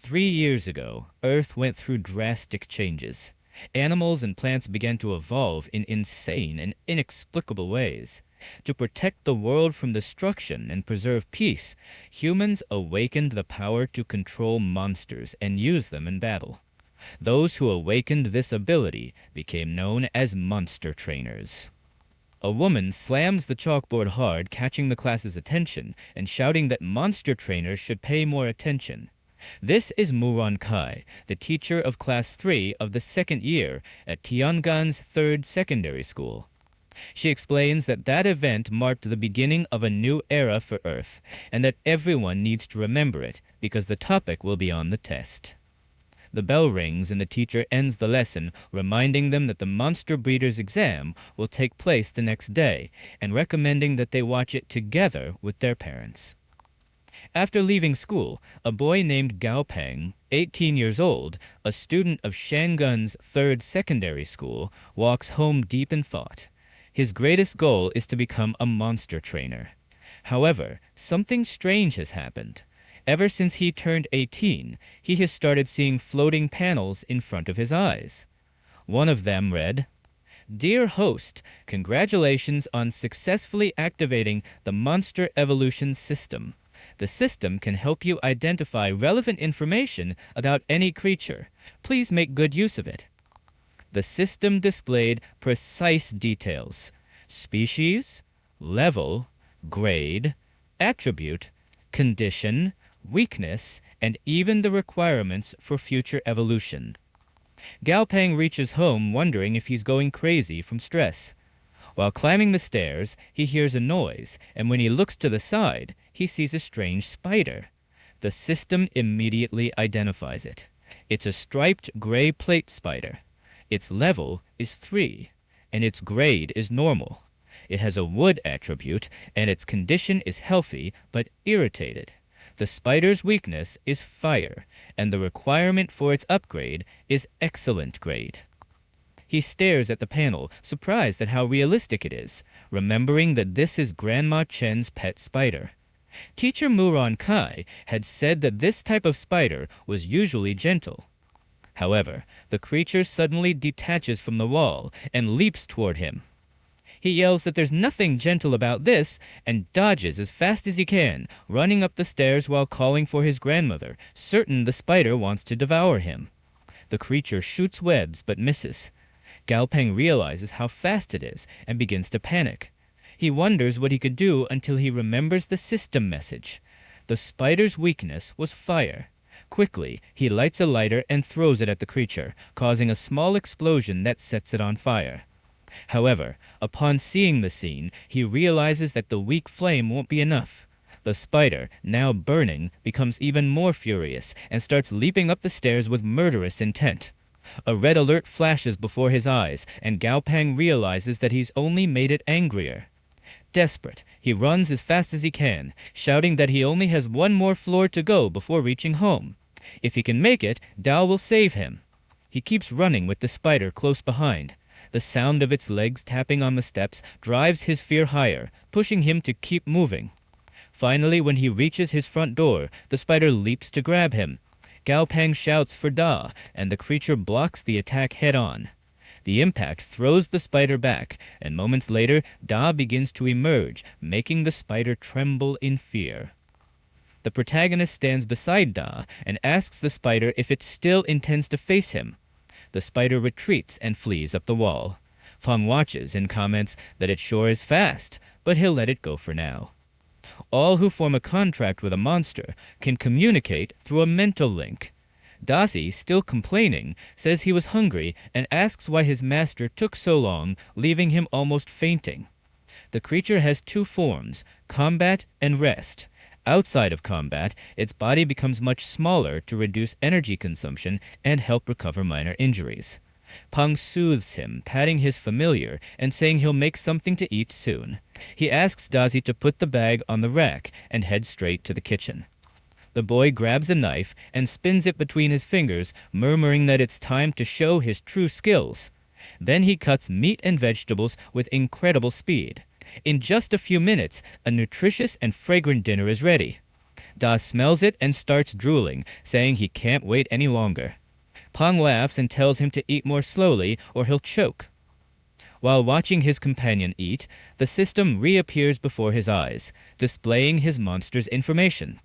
3 years ago, Earth went through drastic changes. Animals and plants began to evolve in insane and inexplicable ways. To protect the world from destruction and preserve peace, humans awakened the power to control monsters and use them in battle. Those who awakened this ability became known as monster trainers. A woman slams the chalkboard hard, catching the class's attention and shouting that monster trainers should pay more attention. This is Muran Kai, the teacher of Class 3 of the second year at Tiangan's third secondary school. She explains that that event marked the beginning of a new era for Earth, and that everyone needs to remember it because the topic will be on the test. The bell rings and the teacher ends the lesson, reminding them that the monster breeder's exam will take place the next day, and recommending that they watch it together with their parents. After leaving school, a boy named Gao Peng, 18 years old, a student of Shangun's third secondary school, walks home deep in thought. His greatest goal is to become a monster trainer. However, something strange has happened. Ever since he turned 18, he has started seeing floating panels in front of his eyes. One of them read, "Dear host, congratulations on successfully activating the Monster Evolution System. The system can help you identify relevant information about any creature. Please make good use of it." The system displayed precise details: species, level, grade, attribute, condition, weakness, and even the requirements for future evolution. Gao Peng reaches home wondering if he's going crazy from stress. While climbing the stairs, he hears a noise, and when he looks to the side, he sees a strange spider. The system immediately identifies it. It's a striped gray plate spider. Its level is 3, and its grade is normal. It has a wood attribute, and its condition is healthy but irritated. The spider's weakness is fire, and the requirement for its upgrade is excellent grade. He stares at the panel, surprised at how realistic it is, remembering that this is Grandma Chen's pet spider. Teacher Muran Kai had said that this type of spider was usually gentle. However, the creature suddenly detaches from the wall and leaps toward him. He yells that there's nothing gentle about this and dodges as fast as he can, running up the stairs while calling for his grandmother, certain the spider wants to devour him. The creature shoots webs but misses. Gao Peng realizes how fast it is and begins to panic. He wonders what he could do until he remembers the system message. The spider's weakness was fire. Quickly, he lights a lighter and throws it at the creature, causing a small explosion that sets it on fire. However, upon seeing the scene, he realizes that the weak flame won't be enough. The spider, now burning, becomes even more furious and starts leaping up the stairs with murderous intent. A red alert flashes before his eyes, and Gao Peng realizes that he's only made it angrier. Desperate, he runs as fast as he can, shouting that he only has one more floor to go before reaching home. If he can make it, Dao will save him. He keeps running with the spider close behind. The sound of its legs tapping on the steps drives his fear higher, pushing him to keep moving. Finally, when he reaches his front door, the spider leaps to grab him. Gao Peng shouts for Da, and the creature blocks the attack head-on. The impact throws the spider back, and moments later, Da begins to emerge, making the spider tremble in fear. The protagonist stands beside Da and asks the spider if it still intends to face him. The spider retreats and flees up the wall. Feng watches and comments that it sure is fast, but he'll let it go for now. All who form a contract with a monster can communicate through a mental link. Dasi, still complaining, says he was hungry and asks why his master took so long, leaving him almost fainting. The creature has 2 forms, combat and rest. Outside of combat, its body becomes much smaller to reduce energy consumption and help recover minor injuries. Peng soothes him, patting his familiar and saying he'll make something to eat soon. He asks Dazi to put the bag on the rack and head straight to the kitchen. The boy grabs a knife and spins it between his fingers, murmuring that it's time to show his true skills. Then he cuts meat and vegetables with incredible speed. In just a few minutes, a nutritious and fragrant dinner is ready. Da smells it and starts drooling, saying he can't wait any longer. Pang laughs and tells him to eat more slowly or he'll choke. While watching his companion eat, the system reappears before his eyes, displaying his monster's information.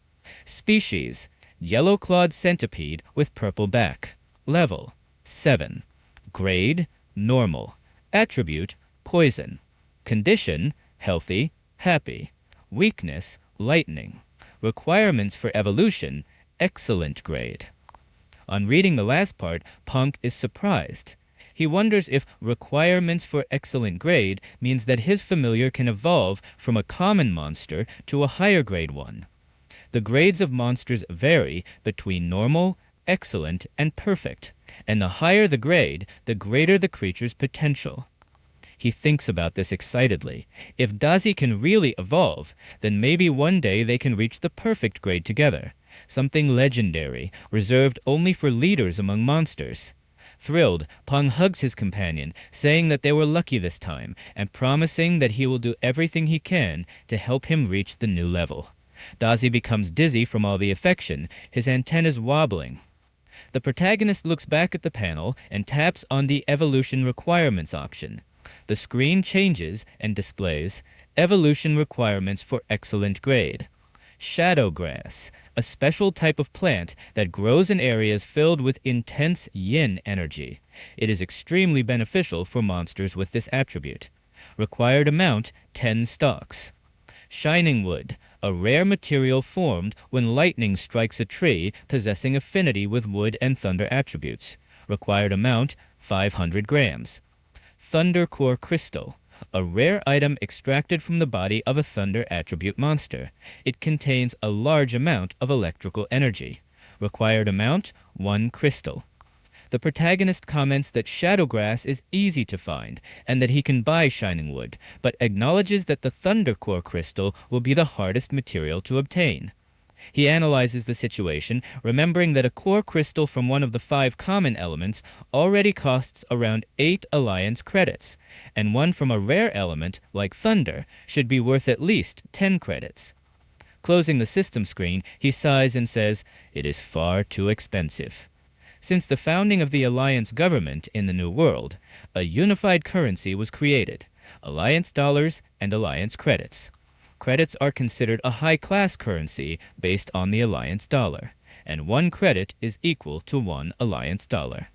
Species: yellow-clawed centipede with purple back. Level: 7. Grade: normal. Attribute: poison. Condition: healthy, happy. Weakness: lightning. Requirements for evolution: excellent grade. On reading the last part, Punk is surprised. He wonders if requirements for excellent grade means that his familiar can evolve from a common monster to a higher grade one. The grades of monsters vary between normal, excellent, and perfect, and the higher the grade, the greater the creature's potential. He thinks about this excitedly. If Dazi can really evolve, then maybe one day they can reach the perfect grade together, something legendary, reserved only for leaders among monsters. Thrilled, Pang hugs his companion, saying that they were lucky this time, and promising that he will do everything he can to help him reach the new level. Dazi becomes dizzy from all the affection, his antennas wobbling. The protagonist looks back at the panel and taps on the Evolution Requirements option. The screen changes and displays Evolution Requirements for Excellent Grade. Shadow grass, a special type of plant that grows in areas filled with intense yin energy. It is extremely beneficial for monsters with this attribute. Required amount, 10 stalks. Shining wood, a rare material formed when lightning strikes a tree possessing affinity with wood and thunder attributes. Required amount, 500 grams. Thunder core crystal, a rare item extracted from the body of a thunder attribute monster. It contains a large amount of electrical energy. Required amount, 1 crystal. The protagonist comments that shadowgrass is easy to find and that he can buy shining wood, but acknowledges that the thunder core crystal will be the hardest material to obtain. He analyzes the situation, remembering that a core crystal from one of the 5 common elements already costs around 8 alliance credits, and one from a rare element, like thunder, should be worth at least 10 credits. Closing the system screen, he sighs and says, "It is far too expensive." Since the founding of the Alliance government in the New World, a unified currency was created: Alliance dollars and Alliance credits. Credits are considered a high-class currency based on the Alliance dollar, and 1 credit is equal to 1 Alliance dollar.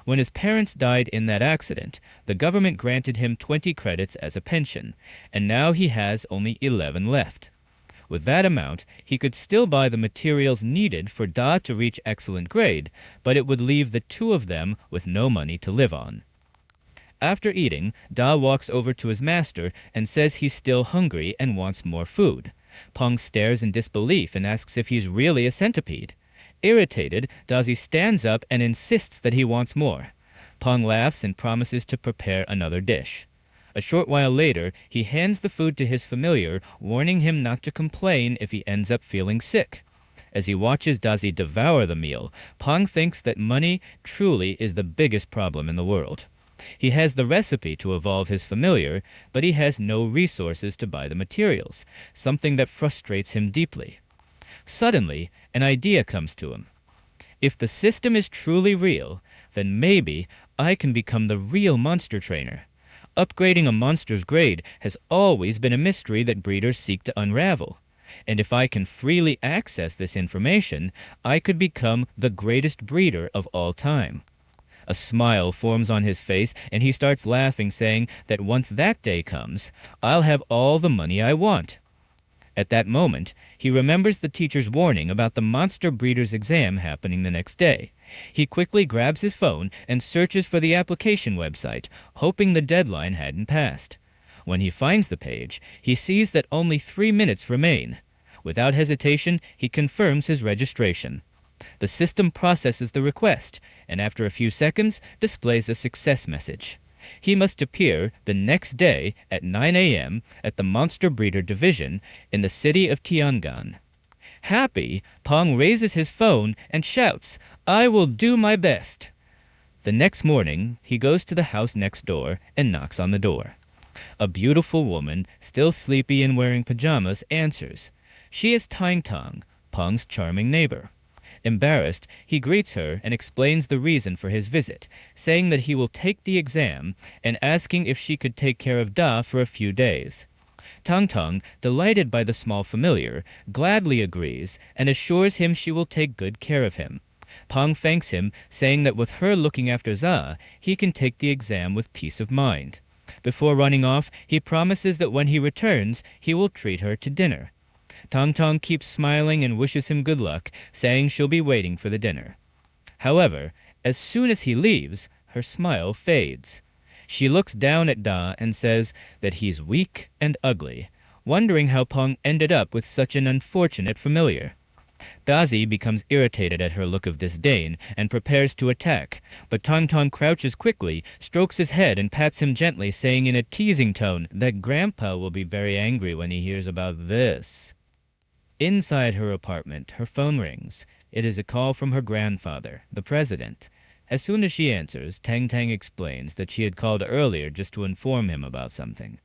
When his parents died in that accident, the government granted him 20 credits as a pension, and now he has only 11 left. With that amount, he could still buy the materials needed for Da to reach excellent grade, but it would leave the 2 of them with no money to live on. After eating, Da walks over to his master and says he's still hungry and wants more food. Peng stares in disbelief and asks if he's really a centipede. Irritated, Dazi stands up and insists that he wants more. Peng laughs and promises to prepare another dish. A short while later, he hands the food to his familiar, warning him not to complain if he ends up feeling sick. As he watches Dazi devour the meal, Peng thinks that money truly is the biggest problem in the world. He has the recipe to evolve his familiar, but he has no resources to buy the materials, something that frustrates him deeply. Suddenly, an idea comes to him. If the system is truly real, then maybe I can become the real monster trainer. Upgrading a monster's grade has always been a mystery that breeders seek to unravel. And if I can freely access this information, I could become the greatest breeder of all time. A smile forms on his face, and he starts laughing, saying that once that day comes, I'll have all the money I want. At that moment, he remembers the teacher's warning about the monster breeder's exam happening the next day. He quickly grabs his phone and searches for the application website, hoping the deadline hadn't passed. When he finds the page, he sees that only 3 minutes remain. Without hesitation, he confirms his registration. The system processes the request, and after a few seconds, displays a success message. He must appear the next day at 9 a.m. at the Monster Breeder Division in the city of Tiangan. Happy, Peng raises his phone and shouts, "I will do my best." The next morning, he goes to the house next door and knocks on the door. A beautiful woman, still sleepy and wearing pajamas, answers. She is Tang Tang, Peng's charming neighbor. Embarrassed, he greets her and explains the reason for his visit, saying that he will take the exam and asking if she could take care of Da for a few days. Tang Tang, delighted by the small familiar, gladly agrees and assures him she will take good care of him. Peng thanks him, saying that with her looking after Za, he can take the exam with peace of mind. Before running off, he promises that when he returns, he will treat her to dinner. Tang Tang keeps smiling and wishes him good luck, saying she'll be waiting for the dinner. However, as soon as he leaves, her smile fades. She looks down at Da and says that he's weak and ugly, wondering how Peng ended up with such an unfortunate familiar. Dazi becomes irritated at her look of disdain and prepares to attack, but Tang Tang crouches quickly, strokes his head, and pats him gently, saying in a teasing tone that Grandpa will be very angry when he hears about this. Inside her apartment, her phone rings. It is a call from her grandfather, the president. As soon as she answers, Tang Tang explains that she had called earlier just to inform him about something.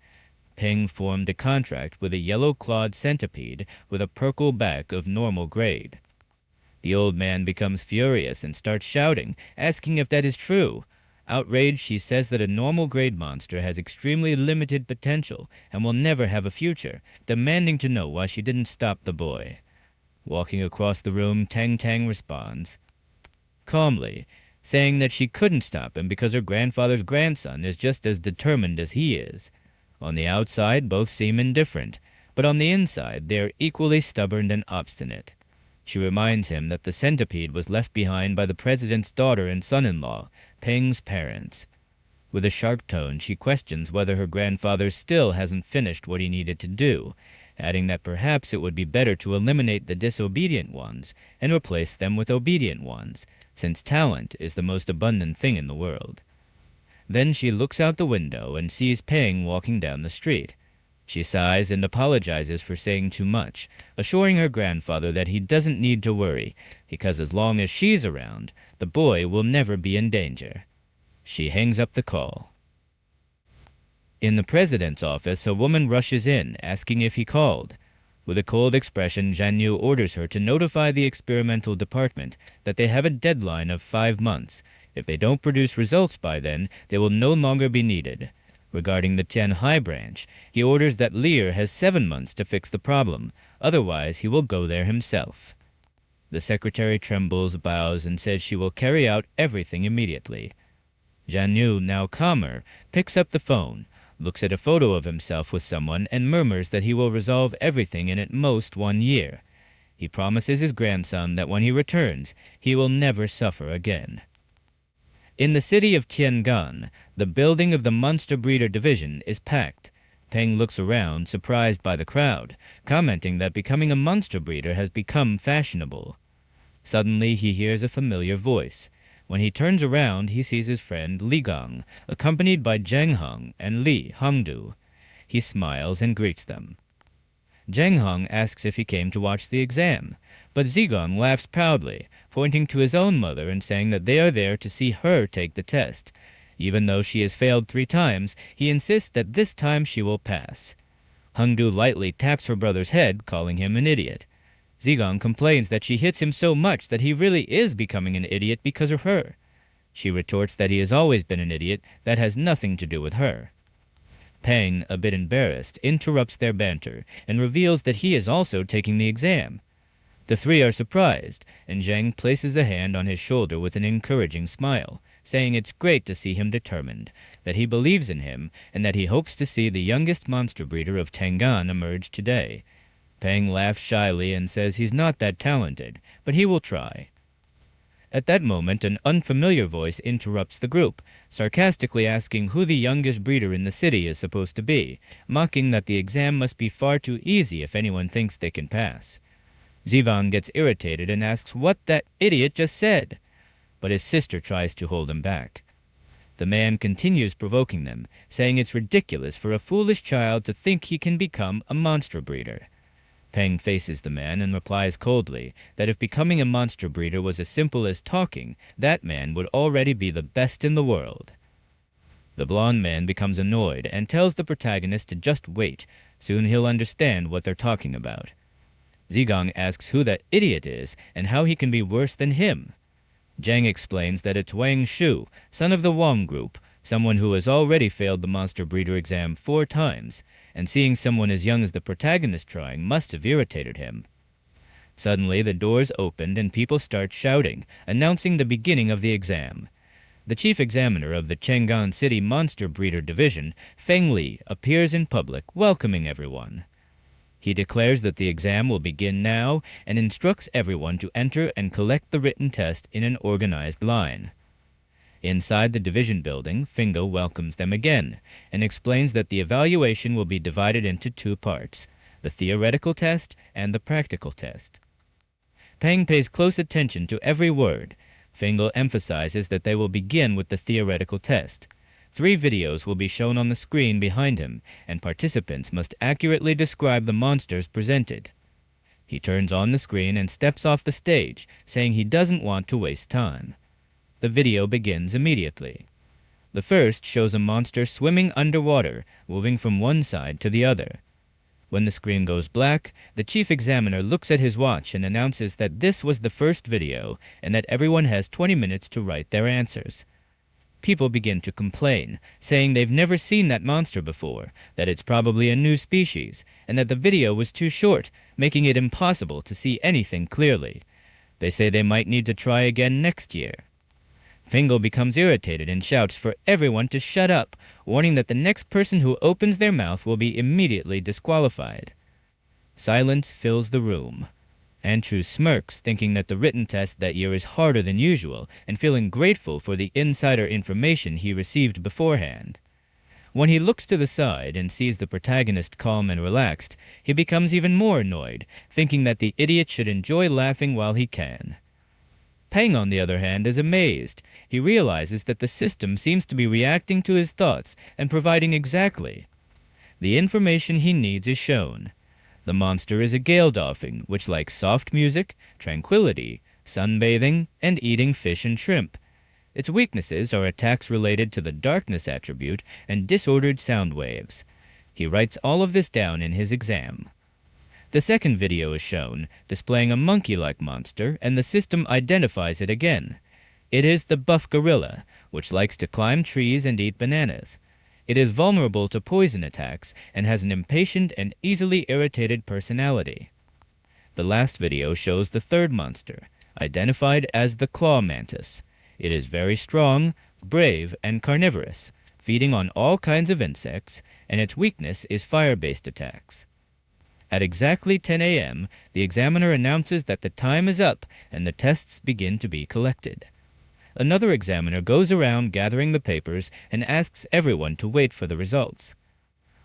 Peng formed a contract with a yellow-clawed centipede with a purple back of normal grade. The old man becomes furious and starts shouting, asking if that is true. Outraged, she says that a normal grade monster has extremely limited potential and will never have a future, demanding to know why she didn't stop the boy. Walking across the room, Tang Tang responds calmly, saying that she couldn't stop him because her grandfather's grandson is just as determined as he is. On the outside, both seem indifferent, but on the inside, they are equally stubborn and obstinate. She reminds him that the centipede was left behind by the president's daughter and son-in-law, Peng's parents. With a sharp tone, she questions whether her grandfather still hasn't finished what he needed to do, adding that perhaps it would be better to eliminate the disobedient ones and replace them with obedient ones, since talent is the most abundant thing in the world. Then she looks out the window and sees Peng walking down the street. She sighs and apologizes for saying too much, assuring her grandfather that he doesn't need to worry, because as long as she's around, the boy will never be in danger. She hangs up the call. In the president's office, a woman rushes in, asking if he called. With a cold expression, Zhan Yu orders her to notify the experimental department that they have a deadline of 5 months. If they don't produce results by then, they will no longer be needed. Regarding the Tianhai branch, he orders that Lear has 7 months to fix the problem. Otherwise, he will go there himself. The secretary trembles, bows, and says she will carry out everything immediately. Zhan Yu, now calmer, picks up the phone, looks at a photo of himself with someone, and murmurs that he will resolve everything in at most 1 year. He promises his grandson that when he returns, he will never suffer again. In the city of Tiangan, the building of the Monster Breeder Division is packed. Peng looks around, surprised by the crowd, commenting that becoming a monster breeder has become fashionable. Suddenly, he hears a familiar voice. When he turns around, he sees his friend Li Gang, accompanied by Zheng Heng and Li Hangdu. He smiles and greets them. Zheng Heng asks if he came to watch the exam, but Zigong laughs proudly, pointing to his own mother and saying that they are there to see her take the test. Even though she has failed 3 times, he insists that this time she will pass. Hangdu lightly taps her brother's head, calling him an idiot. Zigong complains that she hits him so much that he really is becoming an idiot because of her. She retorts that he has always been an idiot, that has nothing to do with her. Peng, a bit embarrassed, interrupts their banter and reveals that he is also taking the exam. The 3 are surprised, and Zheng places a hand on his shoulder with an encouraging smile, saying it's great to see him determined, that he believes in him, and that he hopes to see the youngest monster breeder of Tengan emerge today. Peng laughs shyly and says he's not that talented, but he will try. At that moment, an unfamiliar voice interrupts the group, sarcastically asking who the youngest breeder in the city is supposed to be, mocking that the exam must be far too easy if anyone thinks they can pass. Zivang gets irritated and asks what that idiot just said, but his sister tries to hold him back. The man continues provoking them, saying it's ridiculous for a foolish child to think he can become a monster breeder. Peng faces the man and replies coldly that if becoming a monster breeder was as simple as talking, that man would already be the best in the world. The blonde man becomes annoyed and tells the protagonist to just wait. Soon he'll understand what they're talking about. Zigong asks who that idiot is and how he can be worse than him. Zhang explains that it's Wang Shu, son of the Wang group, someone who has already failed the monster breeder exam 4 times, and seeing someone as young as the protagonist trying must have irritated him. Suddenly, the doors opened and people start shouting, announcing the beginning of the exam. The chief examiner of the Chang'an City Monster Breeder Division, Feng Li, appears in public, welcoming everyone. He declares that the exam will begin now and instructs everyone to enter and collect the written test in an organized line. Inside the division building, Fingal welcomes them again and explains that the evaluation will be divided into 2 parts, the theoretical test and the practical test. Peng pays close attention to every word. Fingal emphasizes that they will begin with the theoretical test. 3 videos will be shown on the screen behind him, and participants must accurately describe the monsters presented. He turns on the screen and steps off the stage, saying he doesn't want to waste time. The video begins immediately. The first shows a monster swimming underwater, moving from one side to the other. When the screen goes black, the chief examiner looks at his watch and announces that this was the first video and that everyone has 20 minutes to write their answers. People begin to complain, saying they've never seen that monster before, that it's probably a new species, and that the video was too short, making it impossible to see anything clearly. They say they might need to try again next year. Fingal becomes irritated and shouts for everyone to shut up, warning that the next person who opens their mouth will be immediately disqualified. Silence fills the room. Andrew smirks, thinking that the written test that year is harder than usual, and feeling grateful for the insider information he received beforehand. When he looks to the side and sees the protagonist calm and relaxed, he becomes even more annoyed, thinking that the idiot should enjoy laughing while he can. Peng, on the other hand, is amazed. He realizes that the system seems to be reacting to his thoughts and providing exactly the information he needs is shown. The monster is a gale dolphin, which likes soft music, tranquility, sunbathing, and eating fish and shrimp. Its weaknesses are attacks related to the darkness attribute and disordered sound waves. He writes all of this down in his exam. The second video is shown, displaying a monkey-like monster, and the system identifies it again. It is the buff gorilla, which likes to climb trees and eat bananas. It is vulnerable to poison attacks and has an impatient and easily irritated personality. The last video shows the third monster, identified as the claw mantis. It is very strong, brave, and carnivorous, feeding on all kinds of insects, and its weakness is fire-based attacks. At exactly 10 a.m., the examiner announces that the time is up and the tests begin to be collected. Another examiner goes around gathering the papers and asks everyone to wait for the results.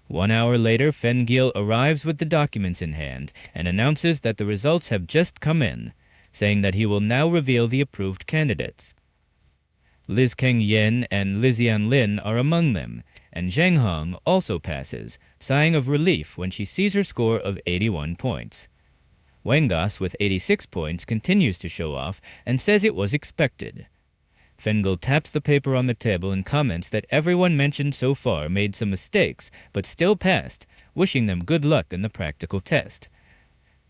1 hour later, Fengil arrives with the documents in hand and announces that the results have just come in, saying that he will now reveal the approved candidates. Liz Keng Yen and Lizian Lin are among them, and Zheng Hong also passes, sighing of relief when she sees her score of 81 points. Wengas, with 86 points, continues to show off and says it was expected. Fengil taps the paper on the table and comments that everyone mentioned so far made some mistakes, but still passed, wishing them good luck in the practical test.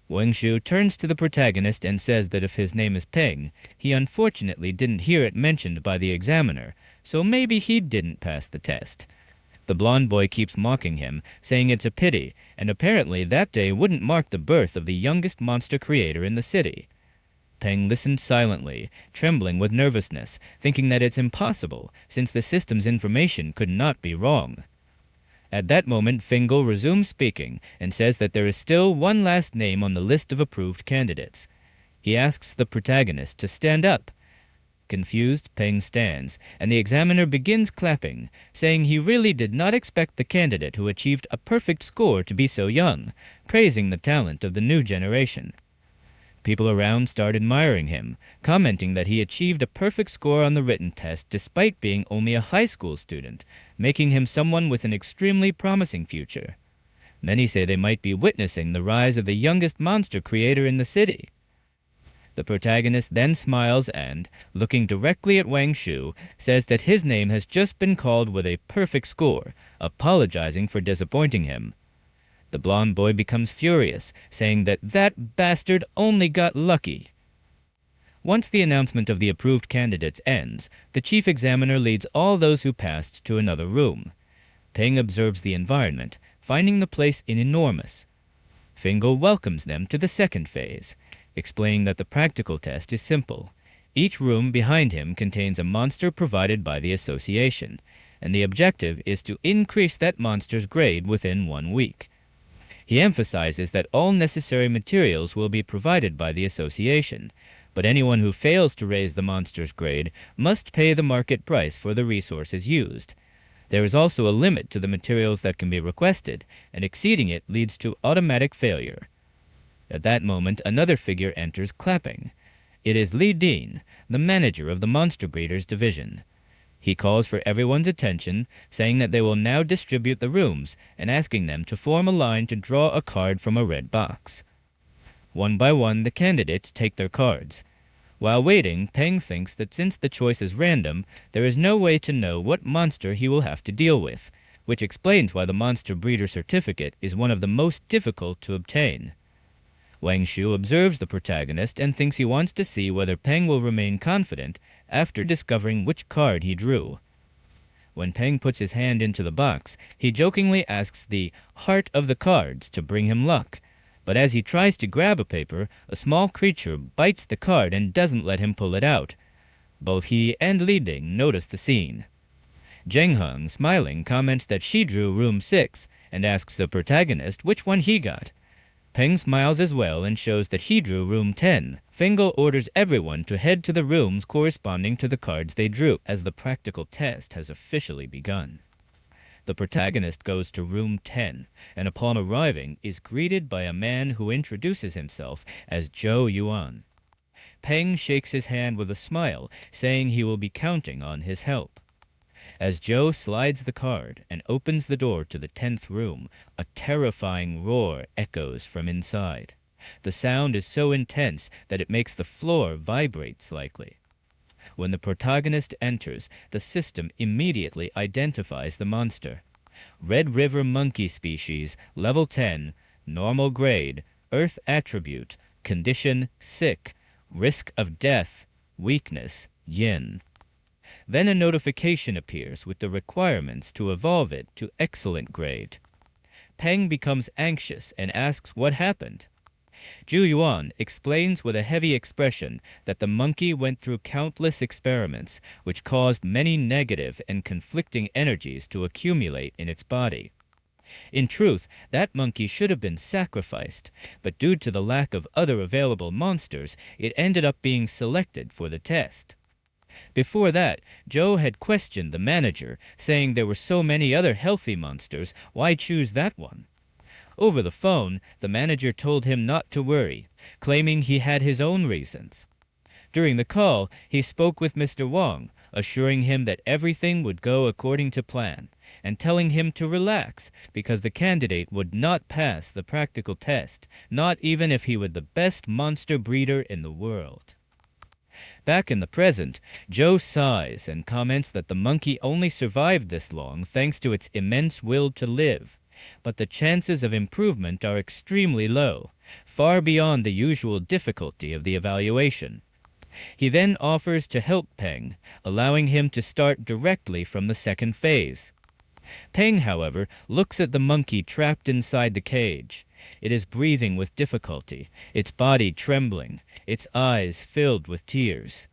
Wengshu turns to the protagonist and says that if his name is Peng, he unfortunately didn't hear it mentioned by the examiner, so maybe he didn't pass the test. The blonde boy keeps mocking him, saying it's a pity, and apparently that day wouldn't mark the birth of the youngest monster creator in the city. Peng listened silently, trembling with nervousness, thinking that it's impossible, since the system's information could not be wrong. At that moment, Fingal resumes speaking and says that there is still one last name on the list of approved candidates. He asks the protagonist to stand up. Confused, Peng stands, and the examiner begins clapping, saying he really did not expect the candidate who achieved a perfect score to be so young, praising the talent of the new generation. People around start admiring him, commenting that he achieved a perfect score on the written test despite being only a high school student, making him someone with an extremely promising future. Many say they might be witnessing the rise of the youngest monster creator in the city. The protagonist then smiles and, looking directly at Wang Shu, says that his name has just been called with a perfect score, apologizing for disappointing him. The blond boy becomes furious, saying that that bastard only got lucky. Once the announcement of the approved candidates ends, the chief examiner leads all those who passed to another room. Peng observes the environment, finding the place enormous. Fingal welcomes them to the second phase, explaining that the practical test is simple. Each room behind him contains a monster provided by the association, and the objective is to increase that monster's grade within 1 week. He emphasizes that all necessary materials will be provided by the association, but anyone who fails to raise the monster's grade must pay the market price for the resources used. There is also a limit to the materials that can be requested, and exceeding it leads to automatic failure. At that moment, another figure enters clapping. It is Li Din, the manager of the Monster Breeders Division. He calls for everyone's attention, saying that they will now distribute the rooms and asking them to form a line to draw a card from a red box. One by one, the candidates take their cards. While waiting, Peng thinks that since the choice is random, there is no way to know what monster he will have to deal with, which explains why the Monster Breeder Certificate is one of the most difficult to obtain. Wang Shu observes the protagonist and thinks he wants to see whether Peng will remain confident after discovering which card he drew. When Peng puts his hand into the box, he jokingly asks the heart of the cards to bring him luck. But as he tries to grab a paper, a small creature bites the card and doesn't let him pull it out. Both he and Li Ding notice the scene. Zheng Heng, smiling, comments that she drew room 6 and asks the protagonist which one he got. Peng smiles as well and shows that he drew room 10. Fingal orders everyone to head to the rooms corresponding to the cards they drew, as the practical test has officially begun. The protagonist goes to room 10, and upon arriving is greeted by a man who introduces himself as Zhou Yuan. Peng shakes his hand with a smile, saying he will be counting on his help. As Zhou slides the card and opens the door to the 10th room, a terrifying roar echoes from inside. The sound is so intense that it makes the floor vibrate slightly. When the protagonist enters, the system immediately identifies the monster. Red River Monkey Species, Level 10, Normal Grade, Earth Attribute, Condition Sick, Risk of Death, Weakness Yin. Then a notification appears with the requirements to evolve it to Excellent Grade. Peng becomes anxious and asks what happened. Zhu Yuan explains with a heavy expression that the monkey went through countless experiments, which caused many negative and conflicting energies to accumulate in its body. In truth, that monkey should have been sacrificed, but due to the lack of other available monsters, it ended up being selected for the test. Before that, Zhou had questioned the manager, saying there were so many other healthy monsters, why choose that one? Over the phone, the manager told him not to worry, claiming he had his own reasons. During the call, he spoke with Mr. Wang, assuring him that everything would go according to plan, and telling him to relax because the candidate would not pass the practical test, not even if he were the best monster breeder in the world. Back in the present, Zhou sighs and comments that the monkey only survived this long thanks to its immense will to live. But the chances of improvement are extremely low, far beyond the usual difficulty of the evaluation. He then offers to help Peng, allowing him to start directly from the second phase. Peng, however, looks at the monkey trapped inside the cage. It is breathing with difficulty, its body trembling, its eyes filled with tears.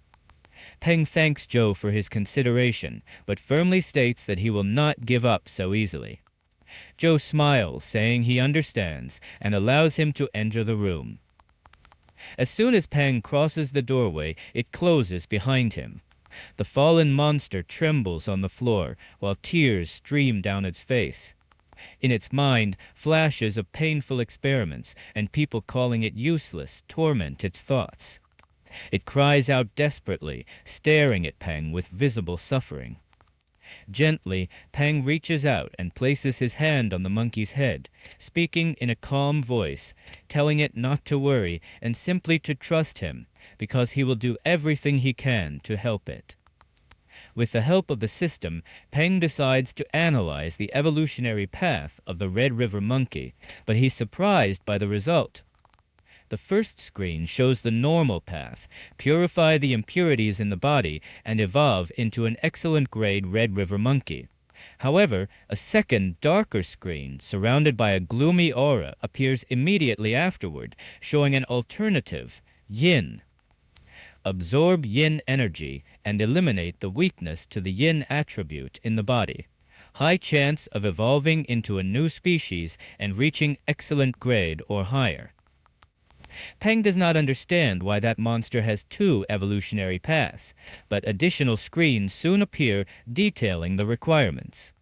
Peng thanks Zhou for his consideration, but firmly states that he will not give up so easily. Zhou smiles, saying he understands, and allows him to enter the room. As soon as Peng crosses the doorway, it closes behind him. The fallen monster trembles on the floor, while tears stream down its face. In its mind, flashes of painful experiments and people calling it useless torment its thoughts. It cries out desperately, staring at Peng with visible suffering. Gently, Peng reaches out and places his hand on the monkey's head, speaking in a calm voice, telling it not to worry and simply to trust him, because he will do everything he can to help it. With the help of the system, Peng decides to analyze the evolutionary path of the Red River monkey, but he's surprised by the result. The first screen shows the normal path, purify the impurities in the body, and evolve into an excellent grade Red River monkey. However, a second, darker screen, surrounded by a gloomy aura, appears immediately afterward, showing an alternative, yin. Absorb yin energy and eliminate the weakness to the yin attribute in the body. High chance of evolving into a new species and reaching excellent grade or higher. Peng does not understand why that monster has two evolutionary paths, but additional screens soon appear detailing the requirements.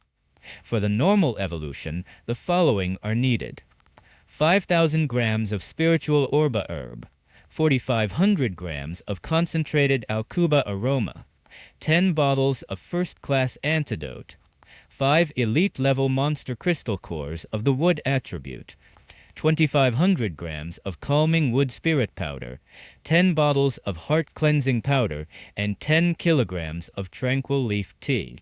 For the normal evolution, the following are needed: 5,000 grams of spiritual orba herb, 4,500 grams of concentrated alcuba aroma, 10 bottles of first-class antidote, 5 elite-level monster crystal cores of the wood attribute, 2,500 grams of calming wood spirit powder, 10 bottles of heart-cleansing powder, and 10 kilograms of tranquil leaf tea.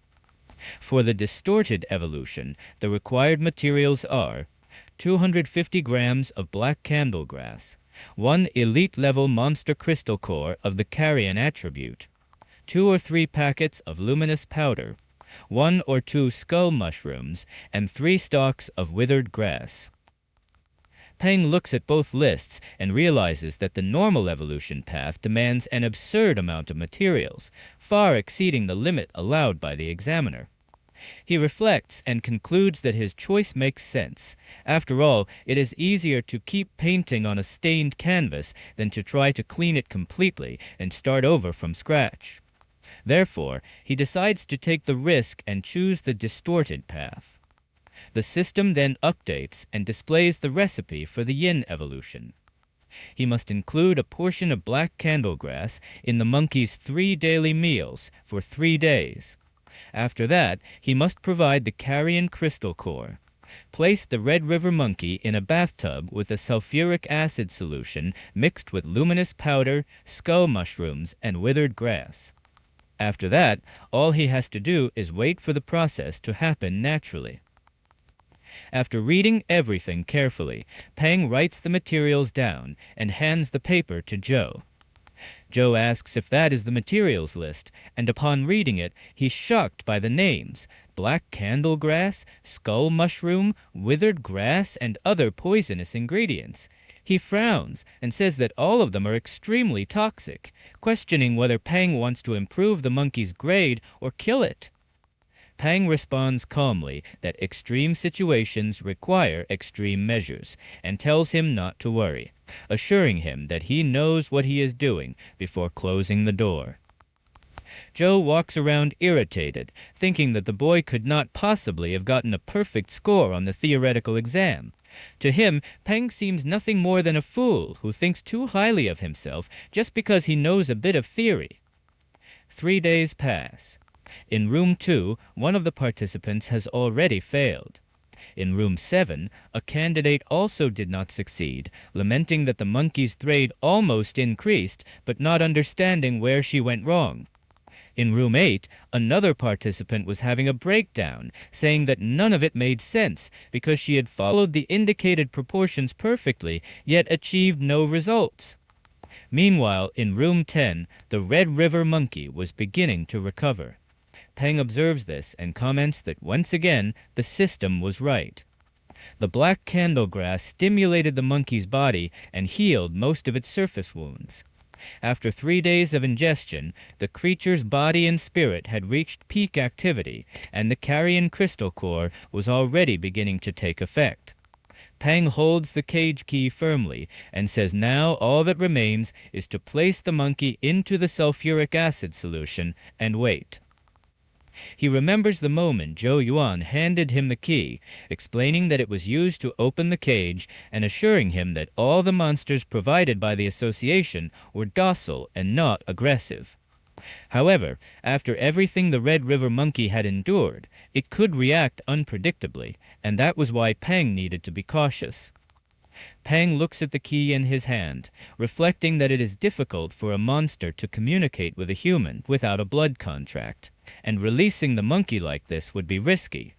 For the distorted evolution, the required materials are 250 grams of black candlegrass, 1 elite-level monster crystal core of the carrion attribute, 2 or 3 packets of luminous powder, 1 or 2 skull mushrooms, and 3 stalks of withered grass. Peng looks at both lists and realizes that the normal evolution path demands an absurd amount of materials, far exceeding the limit allowed by the examiner. He reflects and concludes that his choice makes sense. After all, it is easier to keep painting on a stained canvas than to try to clean it completely and start over from scratch. Therefore, he decides to take the risk and choose the distorted path. The system then updates and displays the recipe for the yin evolution. He must include a portion of black candlegrass in the monkey's 3 daily meals for 3 days. After that, he must provide the carrion crystal core. Place the Red River monkey in a bathtub with a sulfuric acid solution mixed with luminous powder, skull mushrooms, and withered grass. After that, all he has to do is wait for the process to happen naturally. After reading everything carefully, Peng writes the materials down and hands the paper to Joe. Joe asks if that is the materials list, and upon reading it, he's shocked by the names: black candlegrass, skull mushroom, withered grass, and other poisonous ingredients. He frowns and says that all of them are extremely toxic, questioning whether Peng wants to improve the monkey's grade or kill it. Peng responds calmly that extreme situations require extreme measures and tells him not to worry, assuring him that he knows what he is doing before closing the door. Joe walks around irritated, thinking that the boy could not possibly have gotten a perfect score on the theoretical exam. To him, Peng seems nothing more than a fool who thinks too highly of himself just because he knows a bit of theory. 3 days pass. In room 2, one of the participants has already failed. In room 7, a candidate also did not succeed, lamenting that the monkey's grade almost increased, but not understanding where she went wrong. In room 8, another participant was having a breakdown, saying that none of it made sense because she had followed the indicated proportions perfectly, yet achieved no results. Meanwhile, in room 10, the Red River monkey was beginning to recover. Peng observes this and comments that once again the system was right. The black candlegrass stimulated the monkey's body and healed most of its surface wounds. After 3 days of ingestion, the creature's body and spirit had reached peak activity, and the carrion crystal core was already beginning to take effect. Peng holds the cage key firmly and says now all that remains is to place the monkey into the sulfuric acid solution and wait. He remembers the moment Zhou Yuan handed him the key, explaining that it was used to open the cage and assuring him that all the monsters provided by the association were docile and not aggressive. However, after everything the Red River monkey had endured, it could react unpredictably, and that was why Peng needed to be cautious. Peng looks at the key in his hand, reflecting that it is difficult for a monster to communicate with a human without a blood contract. and releasing the monkey like this would be risky.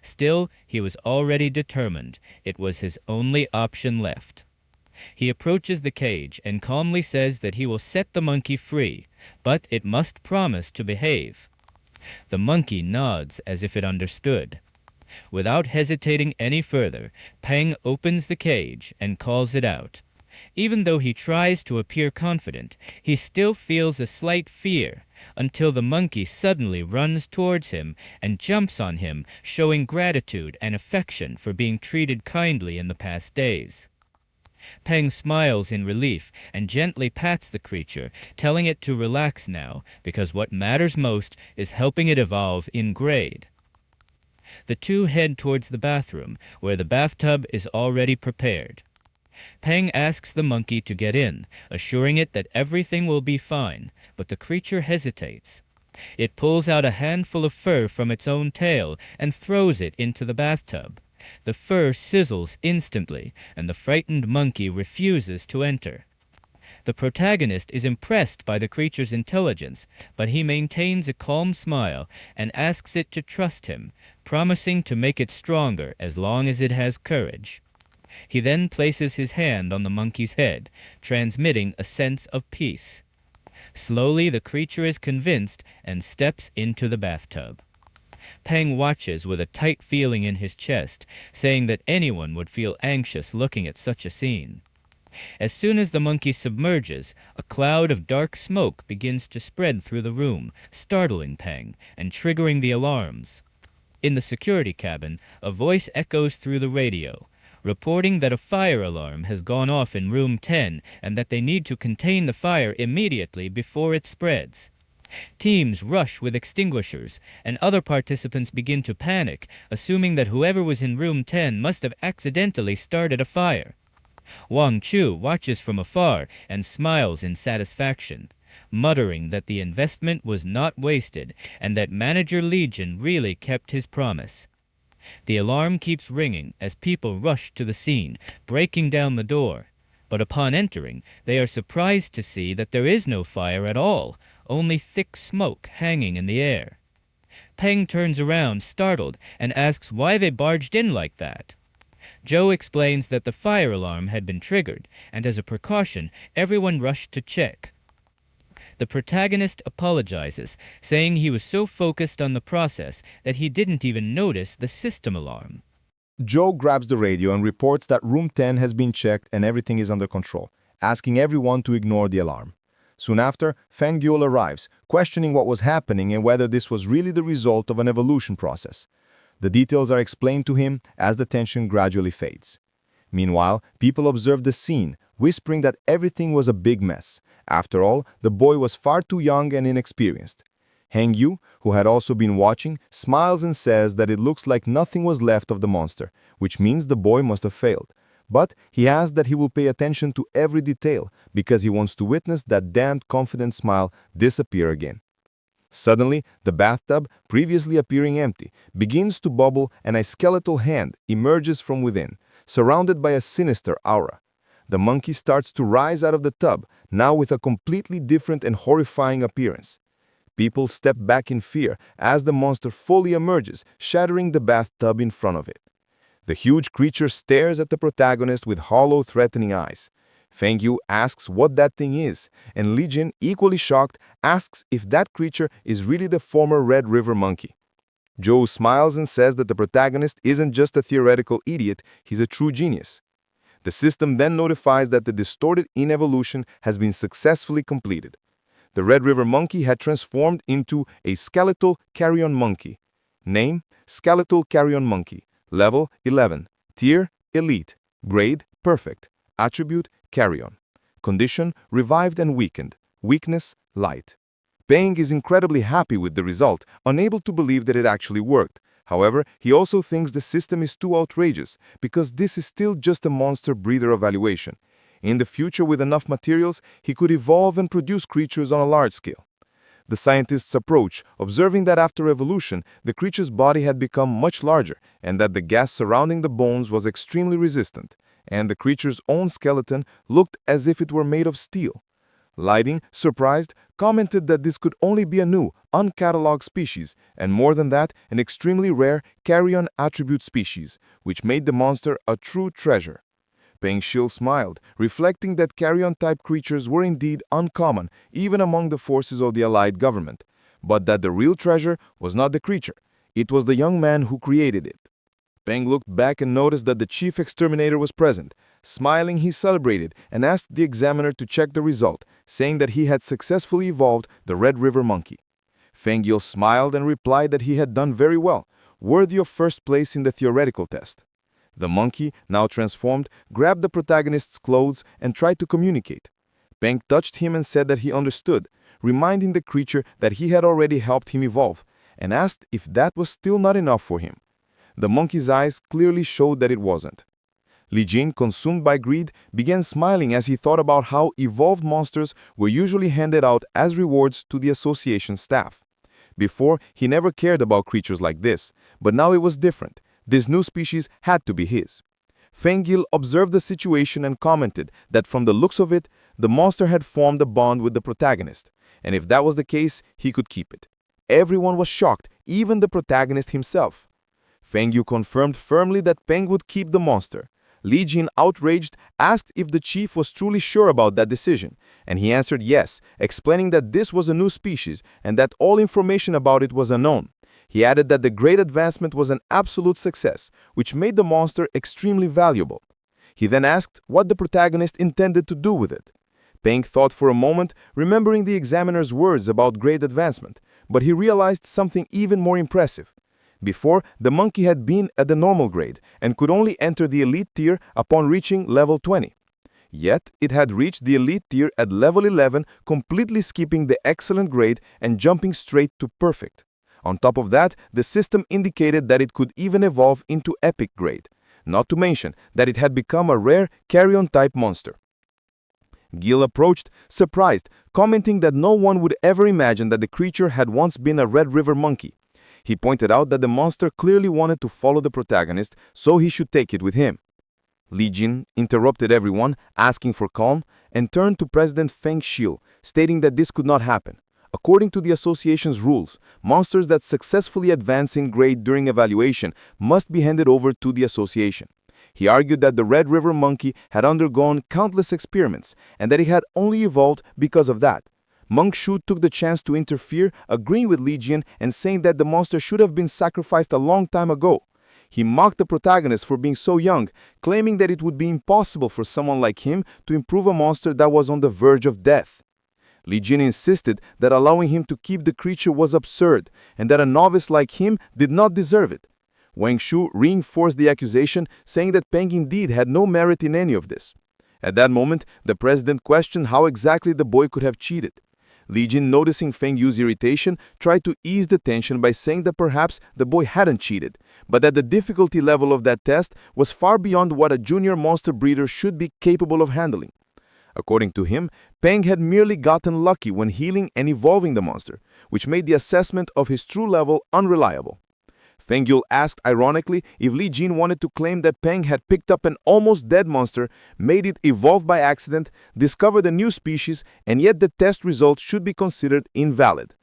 Still, he was already determined. It was his only option left. He approaches the cage and calmly says that he will set the monkey free, but it must promise to behave. The monkey nods as if it understood. Without hesitating any further, Peng opens the cage and calls it out. Even though he tries to appear confident, he still feels a slight fear until the monkey suddenly runs towards him and jumps on him, showing gratitude and affection for being treated kindly in the past days. Peng smiles in relief and gently pats the creature, telling it to relax now because what matters most is helping it evolve in grade. The two head towards the bathroom, where the bathtub is already prepared. Peng asks the monkey to get in, assuring it that everything will be fine, but the creature hesitates. It pulls out a handful of fur from its own tail and throws it into the bathtub. The fur sizzles instantly, and the frightened monkey refuses to enter. The protagonist is impressed by the creature's intelligence, but he maintains a calm smile and asks it to trust him, promising to make it stronger as long as it has courage. He then places his hand on the monkey's head, transmitting a sense of peace. Slowly, the creature is convinced and steps into the bathtub. Peng watches with a tight feeling in his chest, saying that anyone would feel anxious looking at such a scene. As soon as the monkey submerges, a cloud of dark smoke begins to spread through the room, startling Peng and triggering the alarms. In the security cabin, a voice echoes through the radio, reporting that a fire alarm has gone off in room 10 and that they need to contain the fire immediately before it spreads. Teams rush with extinguishers, and other participants begin to panic, assuming that whoever was in room 10 must have accidentally started a fire. Wang Chu watches from afar and smiles in satisfaction, muttering that the investment was not wasted and that Manager Legion really kept his promise. The alarm keeps ringing as people rush to the scene, breaking down the door. But upon entering, they are surprised to see that there is no fire at all, only thick smoke hanging in the air. Peng turns around, startled, and asks why they barged in like that. Joe explains that the fire alarm had been triggered, and as a precaution, everyone rushed to check. The protagonist apologizes, saying he was so focused on the process that he didn't even notice the system alarm. Joe grabs the radio and reports that room 10 has been checked and everything is under control, asking everyone to ignore the alarm. Soon after, Feng Yul arrives, questioning what was happening and whether this was really the result of an evolution process. The details are explained to him as the tension gradually fades. Meanwhile, people observe the scene, whispering that everything was a big mess. After all, the boy was far too young and inexperienced. Heng Yu, who had also been watching, smiles and says that it looks like nothing was left of the monster, which means the boy must have failed. But he adds that he will pay attention to every detail because he wants to witness that damned confident smile disappear again. Suddenly, the bathtub, previously appearing empty, begins to bubble and a skeletal hand emerges from within, surrounded by a sinister aura. The monkey starts to rise out of the tub, now with a completely different and horrifying appearance. People step back in fear as the monster fully emerges, shattering the bathtub in front of it. The huge creature stares at the protagonist with hollow, threatening eyes. Feng Yu asks what that thing is, and Li Jin, equally shocked, asks if that creature is really the former Red River monkey. Zhou smiles and says that the protagonist isn't just a theoretical idiot, he's a true genius. The system then notifies that the distorted in-evolution has been successfully completed. The Red River monkey had transformed into a skeletal carrion monkey. Name: Skeletal carrion monkey. Level: 11. Tier: Elite. Grade: Perfect. Attribute: Carrion. Condition: Revived and weakened. Weakness: Light. Peng is incredibly happy with the result, unable to believe that it actually worked. However, he also thinks the system is too outrageous, because this is still just a monster breeder evaluation. In the future, with enough materials, he could evolve and produce creatures on a large scale. The scientists approach, observing that after evolution, the creature's body had become much larger, and that the gas surrounding the bones was extremely resistant, and the creature's own skeleton looked as if it were made of steel. Lighting, surprised, commented that this could only be a new, uncatalogued species, and more than that, an extremely rare carrion attribute species, which made the monster a true treasure. Peng Shil smiled, reflecting that carrion-type creatures were indeed uncommon even among the forces of the Allied government, but that the real treasure was not the creature, it was the young man who created it. Peng looked back and noticed that the chief exterminator was present. Smiling, he celebrated and asked the examiner to check the result, saying that he had successfully evolved the Red River monkey. Feng Yil smiled and replied that he had done very well, worthy of first place in the theoretical test. The monkey, now transformed, grabbed the protagonist's clothes and tried to communicate. Peng touched him and said that he understood, reminding the creature that he had already helped him evolve, and asked if that was still not enough for him. The monkey's eyes clearly showed that it wasn't. Li Jin, consumed by greed, began smiling as he thought about how evolved monsters were usually handed out as rewards to the association staff. Before, he never cared about creatures like this, but now it was different. This new species had to be his. Feng Yil observed the situation and commented that from the looks of it, the monster had formed a bond with the protagonist, and if that was the case, he could keep it. Everyone was shocked, even the protagonist himself. Feng Yu confirmed firmly that Peng would keep the monster. Li Jin, outraged, asked if the chief was truly sure about that decision, and he answered yes, explaining that this was a new species and that all information about it was unknown. He added that the great advancement was an absolute success, which made the monster extremely valuable. He then asked what the protagonist intended to do with it. Peng thought for a moment, remembering the examiner's words about great advancement, but he realized something even more impressive. Before, the monkey had been at the normal grade and could only enter the elite tier upon reaching level 20. Yet, it had reached the elite tier at level 11, completely skipping the excellent grade and jumping straight to perfect. On top of that, the system indicated that it could even evolve into epic grade, not to mention that it had become a rare carrion-type monster. Gil approached, surprised, commenting that no one would ever imagine that the creature had once been a Red River monkey. He pointed out that the monster clearly wanted to follow the protagonist, so he should take it with him. Li Jin interrupted everyone, asking for calm, and turned to President Feng Shil, stating that this could not happen. According to the association's rules, monsters that successfully advance in grade during evaluation must be handed over to the association. He argued that the Red River monkey had undergone countless experiments and that it had only evolved because of that. Monk Shu took the chance to interfere, agreeing with Li Jin and saying that the monster should have been sacrificed a long time ago. He mocked the protagonist for being so young, claiming that it would be impossible for someone like him to improve a monster that was on the verge of death. Li Jin insisted that allowing him to keep the creature was absurd and that a novice like him did not deserve it. Wang Shu reinforced the accusation, saying that Peng indeed had no merit in any of this. At that moment, the president questioned how exactly the boy could have cheated. Li Jin, noticing Feng Yu's irritation, tried to ease the tension by saying that perhaps the boy hadn't cheated, but that the difficulty level of that test was far beyond what a junior monster breeder should be capable of handling. According to him, Peng had merely gotten lucky when healing and evolving the monster, which made the assessment of his true level unreliable. Feng Yul asked ironically if Li Jin wanted to claim that Peng had picked up an almost dead monster, made it evolve by accident, discovered a new species, and yet the test results should be considered invalid.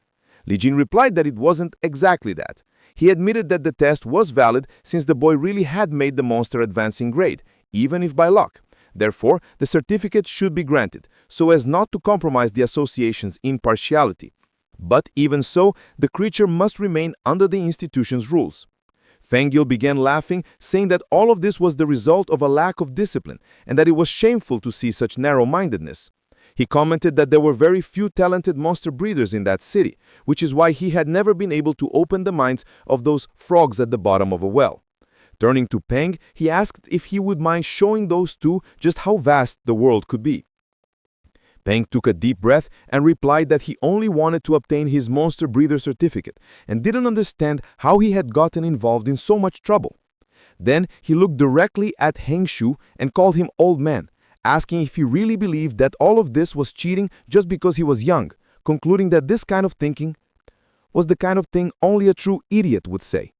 Li Jin replied that it wasn't exactly that. He admitted that the test was valid since the boy really had made the monster advance in grade, even if by luck. Therefore, the certificate should be granted, so as not to compromise the association's impartiality. But even so, the creature must remain under the institution's rules. Feng Yil began laughing, saying that all of this was the result of a lack of discipline and that it was shameful to see such narrow-mindedness. He commented that there were very few talented monster breeders in that city, which is why he had never been able to open the minds of those frogs at the bottom of a well. Turning to Peng, he asked if he would mind showing those two just how vast the world could be. Peng took a deep breath and replied that he only wanted to obtain his monster breeder certificate and didn't understand how he had gotten involved in so much trouble. Then he looked directly at Heng Shu and called him old man, asking if he really believed that all of this was cheating just because he was young, concluding that this kind of thinking was the kind of thing only a true idiot would say.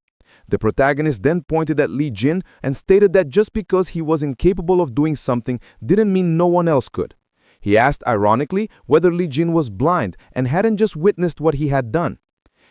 The protagonist then pointed at Li Jin and stated that just because he was incapable of doing something didn't mean no one else could. He asked ironically whether Li Jin was blind and hadn't just witnessed what he had done.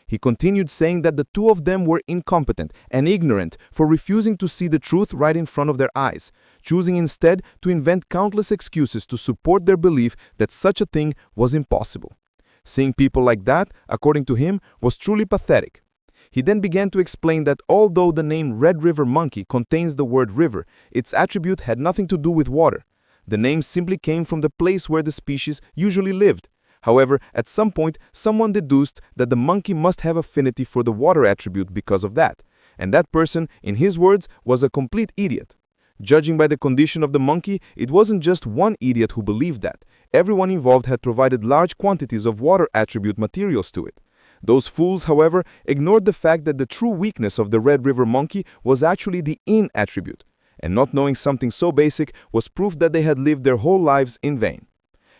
He continued saying that the two of them were incompetent and ignorant for refusing to see the truth right in front of their eyes, choosing instead to invent countless excuses to support their belief that such a thing was impossible. Seeing people like that, according to him, was truly pathetic. He then began to explain that although the name Red River Monkey contains the word river, its attribute had nothing to do with water. The name simply came from the place where the species usually lived. However, at some point, someone deduced that the monkey must have affinity for the water attribute because of that, and that person, in his words, was a complete idiot. Judging by the condition of the monkey, it wasn't just one idiot who believed that. Everyone involved had provided large quantities of water attribute materials to it. Those fools, however, ignored the fact that the true weakness of the Red River Monkey was actually the in attribute, and not knowing something so basic was proof that they had lived their whole lives in vain.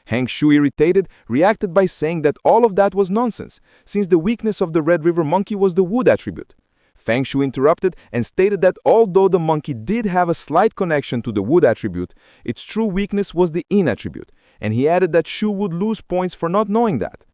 Hang Shu, irritated, reacted by saying that all of that was nonsense, since the weakness of the Red River Monkey was the wood attribute. Fang Shu interrupted and stated that although the monkey did have a slight connection to the wood attribute, its true weakness was the in attribute, and he added that Shu would lose points for not knowing that.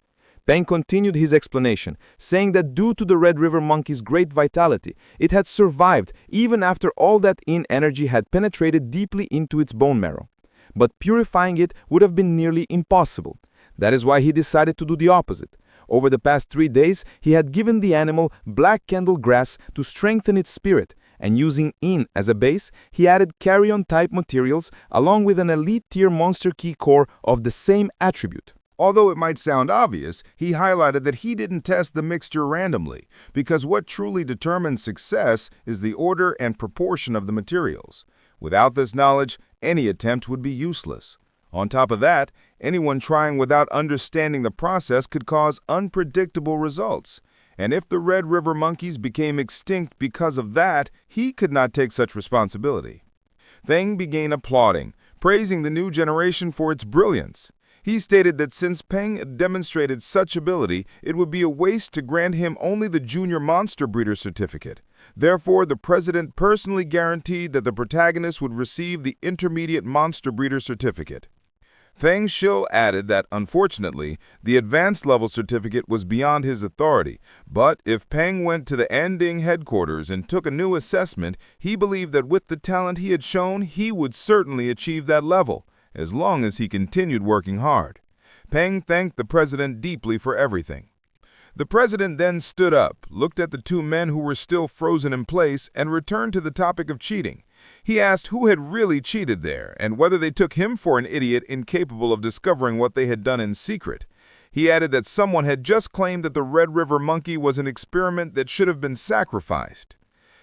Peng continued his explanation, saying that due to the Red River Monkey's great vitality, it had survived even after all that in energy had penetrated deeply into its bone marrow. But purifying it would have been nearly impossible. That is why he decided to do the opposite. Over the past 3 days, he had given the animal black candle grass to strengthen its spirit, and using in as a base, he added carrion-type materials along with an elite-tier monster key core of the same attribute. Although it might sound obvious, he highlighted that he didn't test the mixture randomly, because what truly determines success is the order and proportion of the materials. Without this knowledge, any attempt would be useless. On top of that, anyone trying without understanding the process could cause unpredictable results. And if the Red River monkeys became extinct because of that, he could not take such responsibility. Theng began applauding, praising the new generation for its brilliance. He stated that since Peng demonstrated such ability, it would be a waste to grant him only the Junior Monster Breeder certificate. Therefore, the president personally guaranteed that the protagonist would receive the Intermediate Monster Breeder certificate. Feng Shil added that, unfortunately, the advanced level certificate was beyond his authority, but if Peng went to the Anding headquarters and took a new assessment, he believed that with the talent he had shown, he would certainly achieve that level, as long as he continued working hard. Peng thanked the president deeply for everything. The president then stood up, looked at the two men who were still frozen in place, and returned to the topic of cheating. He asked who had really cheated there, and whether they took him for an idiot incapable of discovering what they had done in secret. He added that someone had just claimed that the Red River monkey was an experiment that should have been sacrificed.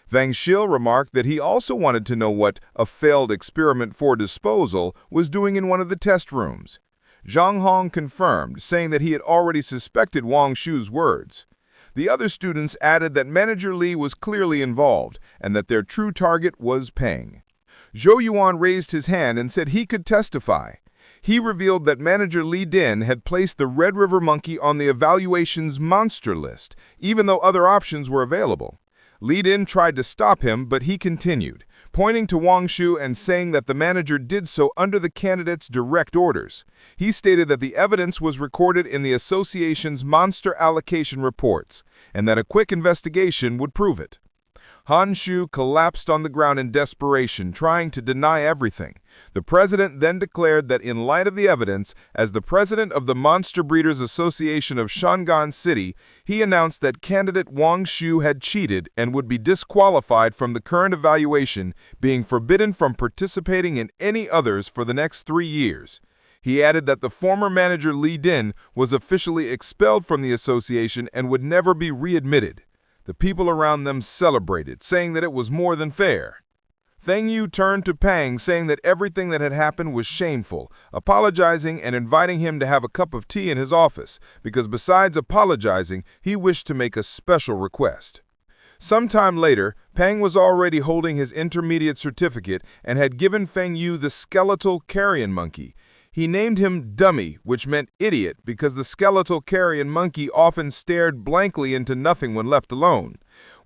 Feng Shil remarked that he also wanted to know what a failed experiment for disposal was doing in one of the test rooms. Zhang Hong confirmed, saying that he had already suspected Wang Shu's words. The other students added that Manager Li was clearly involved and that their true target was Peng. Zhou Yuan raised his hand and said he could testify. He revealed that Manager Li Din had placed the Red River monkey on the evaluation's monster list, even though other options were available. Li Din tried to stop him, but he continued, pointing to Wang Shu and saying that the manager did so under the candidate's direct orders. He stated that the evidence was recorded in the association's monster allocation reports, and that a quick investigation would prove it. Han Shu collapsed on the ground in desperation, trying to deny everything. The president then declared that in light of the evidence, as the president of the Monster Breeders Association of Shangan City, he announced that candidate Wang Shu had cheated and would be disqualified from the current evaluation, being forbidden from participating in any others for the next 3 years. He added that the former manager Li Din was officially expelled from the association and would never be readmitted. The people around them celebrated, saying that it was more than fair. Theng Yu turned to Pang, saying that everything that had happened was shameful, apologizing and inviting him to have a cup of tea in his office, because besides apologizing, he wished to make a special request. Sometime later, Pang was already holding his intermediate certificate and had given Feng Yu the skeletal carrion monkey. He named him Dummy, which meant idiot, because the skeletal carrion monkey often stared blankly into nothing when left alone.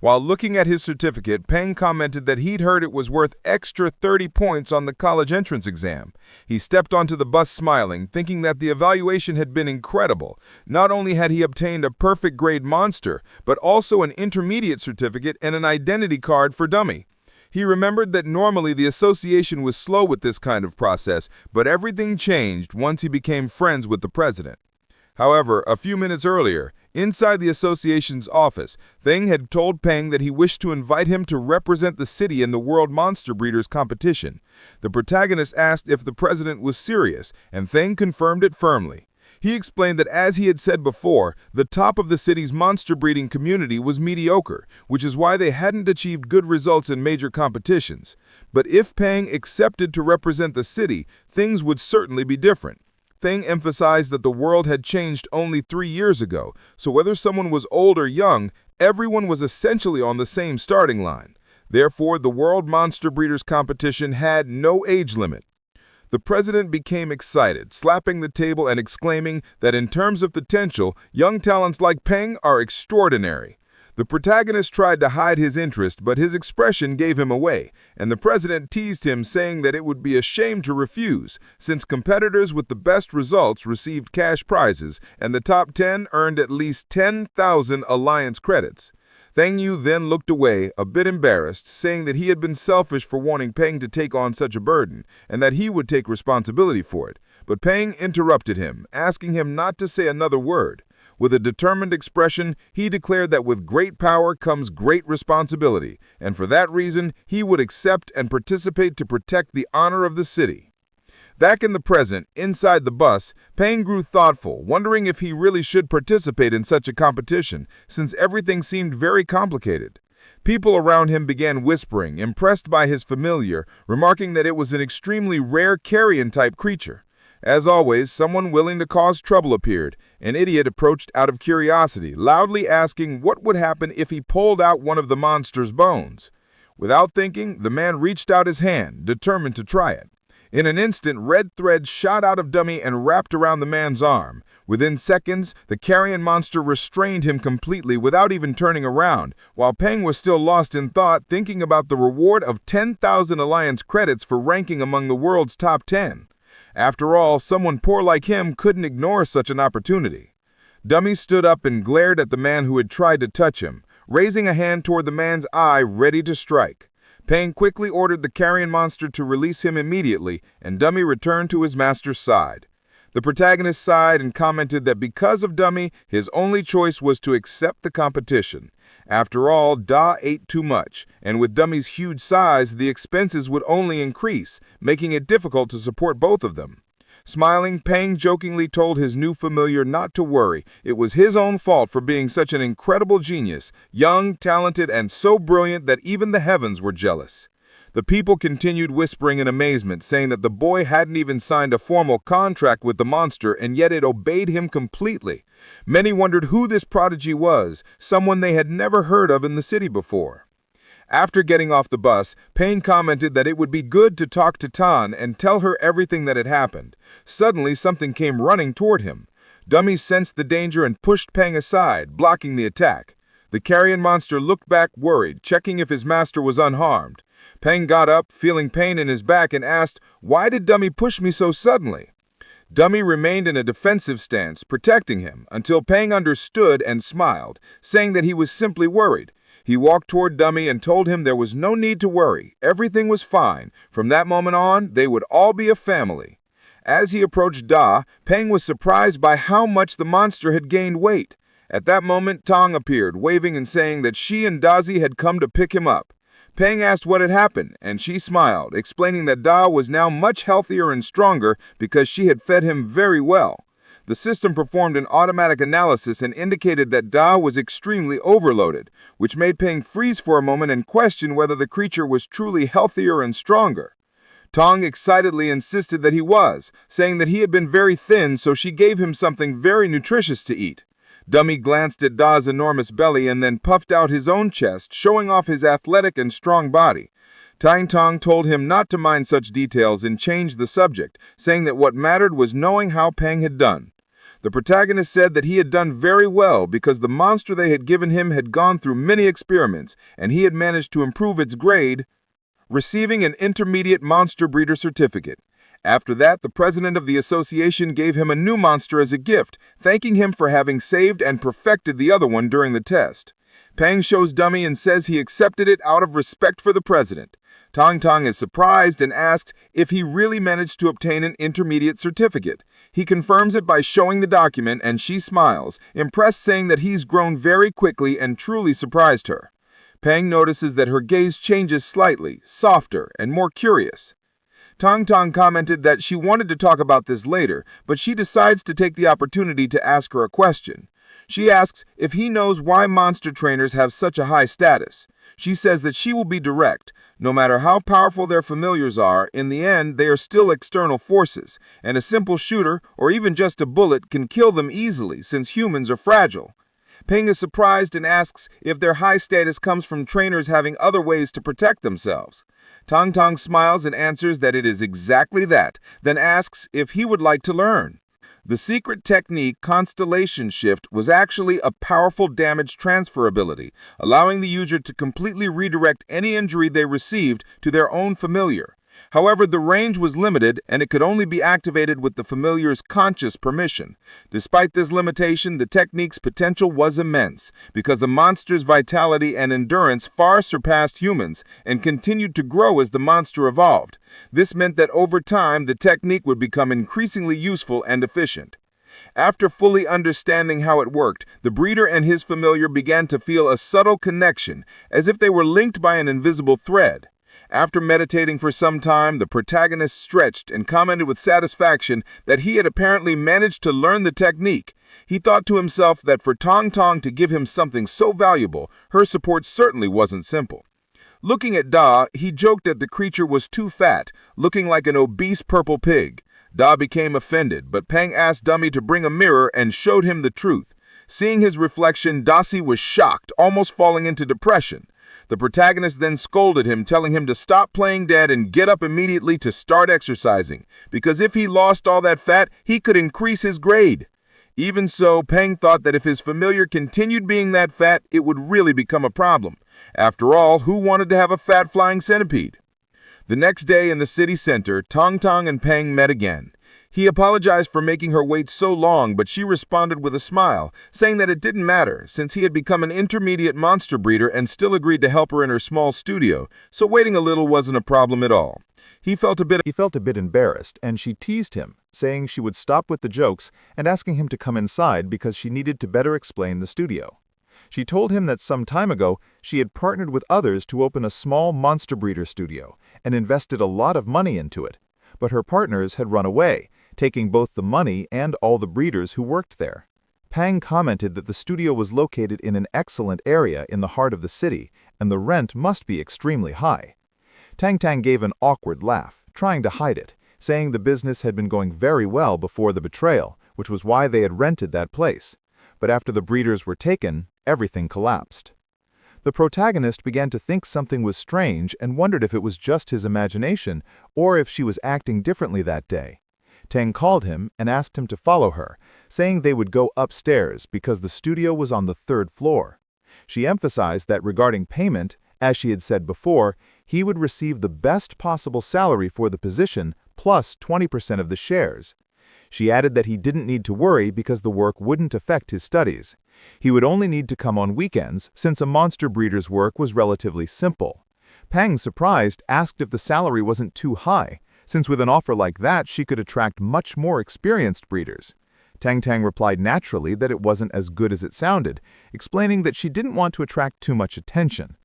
While looking at his certificate, Peng commented that he'd heard it was worth extra 30 points on the college entrance exam. He stepped onto the bus smiling, thinking that the evaluation had been incredible. Not only had he obtained a perfect grade monster, but also an intermediate certificate and an identity card for dummy. He remembered that normally the association was slow with this kind of process, but everything changed once he became friends with the president. However, a few minutes earlier, inside the association's office, Thing had told Peng that he wished to invite him to represent the city in the World Monster Breeders competition. The protagonist asked if the president was serious, and Thing confirmed it firmly. He explained that, as he had said before, the top of the city's monster breeding community was mediocre, which is why they hadn't achieved good results in major competitions. But if Peng accepted to represent the city, things would certainly be different. Thing emphasized that the world had changed only 3 years ago, so whether someone was old or young, everyone was essentially on the same starting line. Therefore, the World Monster Breeders competition had no age limit. The president became excited, slapping the table and exclaiming that in terms of potential, young talents like Peng are extraordinary. The protagonist tried to hide his interest, but his expression gave him away, and the president teased him, saying that it would be a shame to refuse, since competitors with the best results received cash prizes, and the top 10 earned at least 10,000 alliance credits. Thang Yu then looked away, a bit embarrassed, saying that he had been selfish for wanting Peng to take on such a burden, and that he would take responsibility for it. But Peng interrupted him, asking him not to say another word. With a determined expression, he declared that with great power comes great responsibility, and for that reason, he would accept and participate to protect the honor of the city. Back in the present, inside the bus, Peng grew thoughtful, wondering if he really should participate in such a competition, since everything seemed very complicated. People around him began whispering, impressed by his familiar, remarking that it was an extremely rare carrion-type creature. As always, someone willing to cause trouble appeared. An idiot approached out of curiosity, loudly asking what would happen if he pulled out one of the monster's bones. Without thinking, the man reached out his hand, determined to try it. In an instant, red thread shot out of dummy and wrapped around the man's arm. Within seconds, the carrion monster restrained him completely without even turning around, while Peng was still lost in thought, thinking about the reward of 10,000 alliance credits for ranking among the world's top 10. After all, someone poor like him couldn't ignore such an opportunity. Dummy stood up and glared at the man who had tried to touch him, raising a hand toward the man's eye, ready to strike. Peng quickly ordered the carrion monster to release him immediately, and Dummy returned to his master's side. The protagonist sighed and commented that because of Dummy, his only choice was to accept the competition. After all, Da ate too much, and with Dummy's huge size, the expenses would only increase, making it difficult to support both of them. Smiling, Peng jokingly told his new familiar not to worry. It was his own fault for being such an incredible genius, young, talented, and so brilliant that even the heavens were jealous. The people continued whispering in amazement, saying that the boy hadn't even signed a formal contract with the monster, and yet it obeyed him completely. Many wondered who this prodigy was, someone they had never heard of in the city before. After getting off the bus, Peng commented that it would be good to talk to Tan and tell her everything that had happened. Suddenly, something came running toward him. Dummy sensed the danger and pushed Peng aside, blocking the attack. The carrion monster looked back worried, checking if his master was unharmed. Peng got up, feeling pain in his back, and asked, "Why did Dummy push me so suddenly?" Dummy remained in a defensive stance, protecting him, until Peng understood and smiled, saying that he was simply worried. He walked toward Dummy and told him there was no need to worry. Everything was fine. From that moment on, they would all be a family. As he approached Da, Peng was surprised by how much the monster had gained weight. At that moment, Tong appeared, waving and saying that she and Dazi had come to pick him up. Peng asked what had happened, and she smiled, explaining that Da was now much healthier and stronger because she had fed him very well. The system performed an automatic analysis and indicated that Da was extremely overloaded, which made Peng freeze for a moment and question whether the creature was truly healthier and stronger. Tong excitedly insisted that he was, saying that he had been very thin, so she gave him something very nutritious to eat. Dummy glanced at Da's enormous belly and then puffed out his own chest, showing off his athletic and strong body. Tang Tong told him not to mind such details and changed the subject, saying that what mattered was knowing how Peng had done. The protagonist said that he had done very well because the monster they had given him had gone through many experiments and he had managed to improve its grade, receiving an intermediate monster breeder certificate. After that, the president of the association gave him a new monster as a gift, thanking him for having saved and perfected the other one during the test. Peng shows Dummy and says he accepted it out of respect for the president. Tong Tong is surprised and asks if he really managed to obtain an intermediate certificate. He confirms it by showing the document and she smiles, impressed, saying that he's grown very quickly and truly surprised her. Peng notices that her gaze changes slightly, softer, and more curious. Tong Tong commented that she wanted to talk about this later, but she decides to take the opportunity to ask her a question. She asks if he knows why monster trainers have such a high status. She says that she will be direct. No matter how powerful their familiars are, in the end they are still external forces, and a simple shooter or even just a bullet can kill them easily since humans are fragile. Peng is surprised and asks if their high status comes from trainers having other ways to protect themselves. Tong Tong smiles and answers that it is exactly that, then asks if he would like to learn. The secret technique, Constellation Shift, was actually a powerful damage transfer ability, allowing the user to completely redirect any injury they received to their own familiar. However, the range was limited and it could only be activated with the familiar's conscious permission. Despite this limitation, the technique's potential was immense because the monster's vitality and endurance far surpassed humans and continued to grow as the monster evolved. This meant that over time, the technique would become increasingly useful and efficient. After fully understanding how it worked, the breeder and his familiar began to feel a subtle connection, as if they were linked by an invisible thread. After meditating for some time, the protagonist stretched and commented with satisfaction that he had apparently managed to learn the technique. He thought to himself that for Tong Tong to give him something so valuable, her support certainly wasn't simple. Looking at Da, he joked that the creature was too fat, looking like an obese purple pig. Da became offended, but Peng asked Dummy to bring a mirror and showed him the truth. Seeing his reflection, Dasi was shocked, almost falling into depression. The protagonist then scolded him, telling him to stop playing dead and get up immediately to start exercising, because if he lost all that fat, he could increase his grade. Even so, Peng thought that if his familiar continued being that fat, it would really become a problem. After all, who wanted to have a fat flying centipede? The next day in the city center, Tong Tong and Peng met again. He apologized for making her wait so long, but she responded with a smile, saying that it didn't matter, since he had become an intermediate monster breeder and still agreed to help her in her small studio, so waiting a little wasn't a problem at all. He felt a bit embarrassed, and she teased him, saying she would stop with the jokes and asking him to come inside because she needed to better explain the studio. She told him that some time ago she had partnered with others to open a small monster breeder studio and invested a lot of money into it, but her partners had run away, taking both the money and all the breeders who worked there. Pang commented that the studio was located in an excellent area in the heart of the city, and the rent must be extremely high. Tang Tang gave an awkward laugh, trying to hide it, saying the business had been going very well before the betrayal, which was why they had rented that place. But after the breeders were taken, everything collapsed. The protagonist began to think something was strange and wondered if it was just his imagination or if she was acting differently that day. Tang called him and asked him to follow her, saying they would go upstairs because the studio was on the 3rd floor. She emphasized that regarding payment, as she had said before, he would receive the best possible salary for the position plus 20% of the shares. She added that he didn't need to worry because the work wouldn't affect his studies. He would only need to come on weekends since a monster breeder's work was relatively simple. Pang, surprised, asked if the salary wasn't too high, since with an offer like that she could attract much more experienced breeders. Tang Tang replied naturally that it wasn't as good as it sounded, explaining that she didn't want to attract too much attention.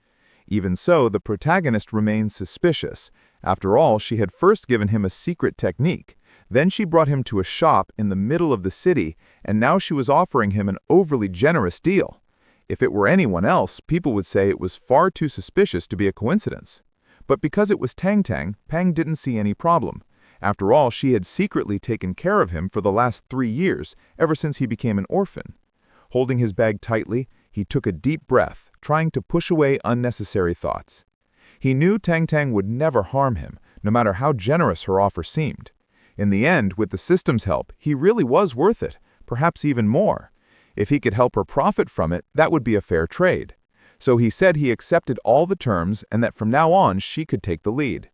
Even so, the protagonist remained suspicious. After all, she had first given him a secret technique. Then she brought him to a shop in the middle of the city, and now she was offering him an overly generous deal. If it were anyone else, people would say it was far too suspicious to be a coincidence. But because it was Tang Tang, Pang didn't see any problem. After all, she had secretly taken care of him for the last 3 years, ever since he became an orphan. Holding his bag tightly, he took a deep breath, trying to push away unnecessary thoughts. He knew Tang Tang would never harm him, no matter how generous her offer seemed. In the end, with the system's help, he really was worth it, perhaps even more. If he could help her profit from it, that would be a fair trade. So he said he accepted all the terms and that from now on she could take the lead.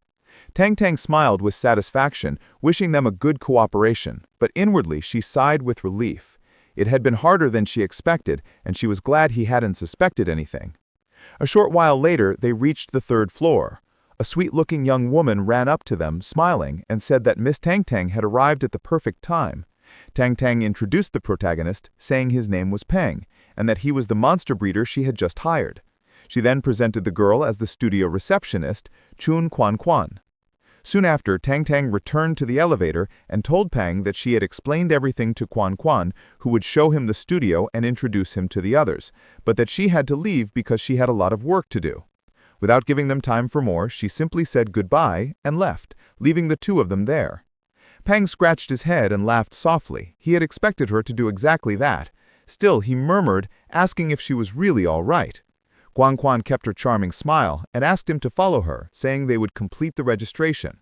Tang Tang smiled with satisfaction, wishing them a good cooperation, but inwardly she sighed with relief. It had been harder than she expected, and she was glad he hadn't suspected anything. A short while later, they reached the third floor. A sweet-looking young woman ran up to them, smiling, and said that Miss Tang Tang had arrived at the perfect time. Tang Tang introduced the protagonist, saying his name was Peng, and that he was the monster breeder she had just hired. She then presented the girl as the studio receptionist, Chun Quan Quan. Soon after, Tang Tang returned to the elevator and told Peng that she had explained everything to Quan Quan, who would show him the studio and introduce him to the others, but that she had to leave because she had a lot of work to do. Without giving them time for more, she simply said goodbye and left, leaving the two of them there. Peng scratched his head and laughed softly. He had expected her to do exactly that. Still, he murmured, asking if she was really all right. Quan Quan kept her charming smile and asked him to follow her, saying they would complete the registration.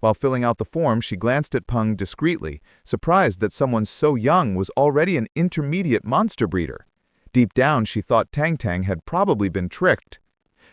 While filling out the form, she glanced at Peng discreetly, surprised that someone so young was already an intermediate monster breeder. Deep down, she thought Tang Tang had probably been tricked.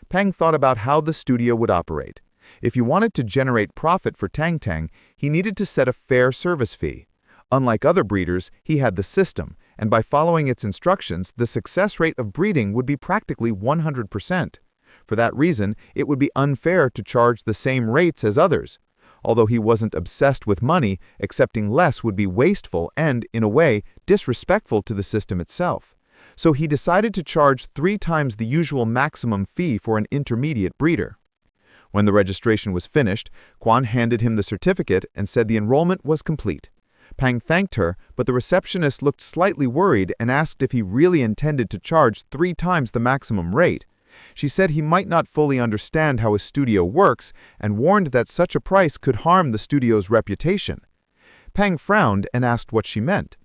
Peng thought about how the studio would operate. If he wanted to generate profit for Tang Tang, he needed to set a fair service fee. Unlike other breeders, he had the system, and by following its instructions, the success rate of breeding would be practically 100%. For that reason, it would be unfair to charge the same rates as others. Although he wasn't obsessed with money, accepting less would be wasteful and, in a way, disrespectful to the system itself. So he decided to charge 3 times the usual maximum fee for an intermediate breeder. When the registration was finished, Quan handed him the certificate and said the enrollment was complete. Peng thanked her, but the receptionist looked slightly worried and asked if he really intended to charge 3 times the maximum rate. She said he might not fully understand how a studio works and warned that such a price could harm the studio's reputation. Peng frowned and asked what she meant.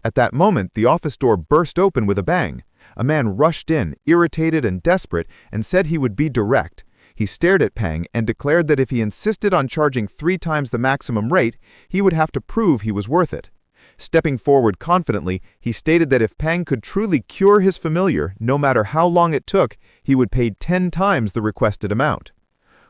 At that moment, the office door burst open with a bang. A man rushed in, irritated and desperate, and said he would be direct. He stared at Peng and declared that if he insisted on charging 3 times the maximum rate, he would have to prove he was worth it. Stepping forward confidently, he stated that if Peng could truly cure his familiar, no matter how long it took, he would pay 10 times the requested amount.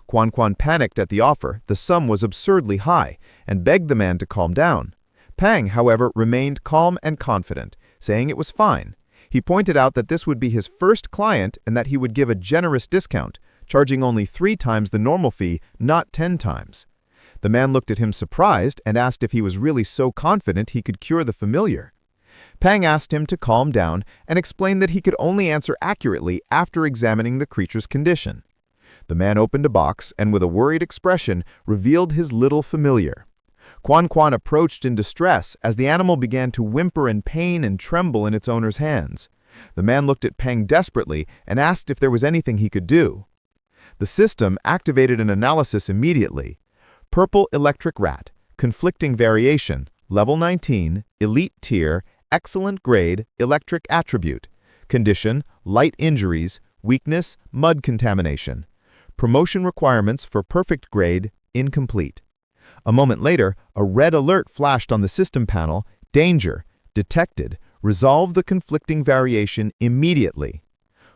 Quan Quan panicked at the offer. The sum was absurdly high, and begged the man to calm down. Peng, however, remained calm and confident, saying it was fine. He pointed out that this would be his first client and that he would give a generous discount, charging only 3 times the normal fee, not 10 times. The man looked at him surprised and asked if he was really so confident he could cure the familiar. Peng asked him to calm down and explained that he could only answer accurately after examining the creature's condition. The man opened a box and with a worried expression revealed his little familiar. Quan Quan approached in distress as the animal began to whimper in pain and tremble in its owner's hands. The man looked at Peng desperately and asked if there was anything he could do. The system activated an analysis immediately. Purple electric rat, conflicting variation, level 19, elite tier, excellent grade, electric attribute. Condition, light injuries, weakness, mud contamination. Promotion requirements for perfect grade, incomplete. A moment later, a red alert flashed on the system panel, danger, detected, resolve the conflicting variation immediately.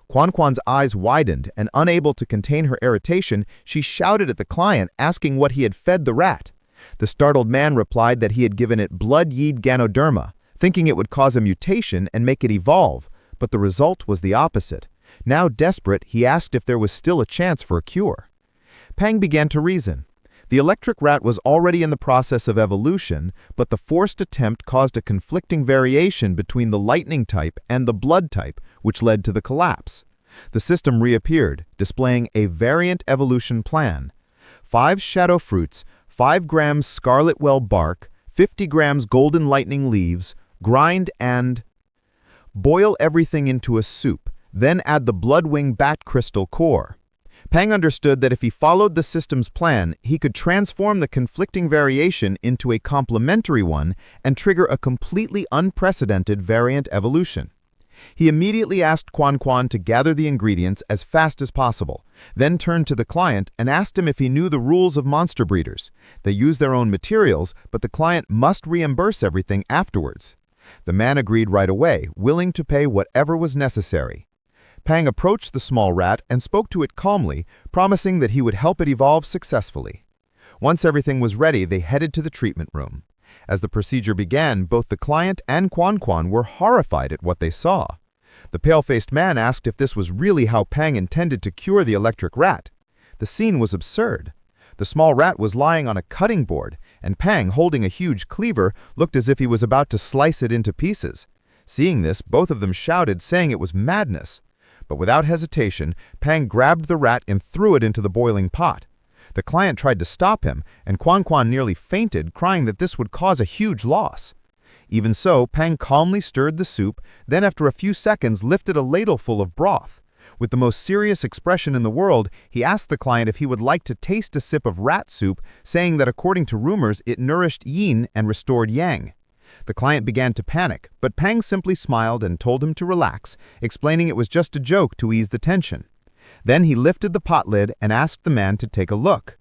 Quan Quan's eyes widened, and unable to contain her irritation, she shouted at the client, asking what he had fed the rat. The startled man replied that he had given it blood-yeed ganoderma, thinking it would cause a mutation and make it evolve, but the result was the opposite. Now desperate, he asked if there was still a chance for a cure. Peng began to reason. The electric rat was already in the process of evolution, but the forced attempt caused a conflicting variation between the lightning type and the blood type, which led to the collapse. The system reappeared, displaying a variant evolution plan. 5 shadow fruits, 5 grams scarlet well bark, 50 grams golden lightning leaves, grind and boil everything into a soup, then add the bloodwing bat crystal core. Peng understood that if he followed the system's plan, he could transform the conflicting variation into a complementary one and trigger a completely unprecedented variant evolution. He immediately asked Quan Quan to gather the ingredients as fast as possible, then turned to the client and asked him if he knew the rules of monster breeders. They use their own materials, but the client must reimburse everything afterwards. The man agreed right away, willing to pay whatever was necessary. Pang approached the small rat and spoke to it calmly, promising that he would help it evolve successfully. Once everything was ready, they headed to the treatment room. As the procedure began, both the client and Quan Quan were horrified at what they saw. The pale-faced man asked if this was really how Pang intended to cure the electric rat. The scene was absurd. The small rat was lying on a cutting board, and Pang, holding a huge cleaver, looked as if he was about to slice it into pieces. Seeing this, both of them shouted, saying it was madness. But without hesitation, Pang grabbed the rat and threw it into the boiling pot. The client tried to stop him, and Quan Quan nearly fainted, crying that this would cause a huge loss. Even so, Pang calmly stirred the soup, then after a few seconds lifted a ladleful of broth. With the most serious expression in the world, he asked the client if he would like to taste a sip of rat soup, saying that according to rumors, it nourished yin and restored yang. The client began to panic, but Pang simply smiled and told him to relax, explaining it was just a joke to ease the tension. Then he lifted the pot lid and asked the man to take a look.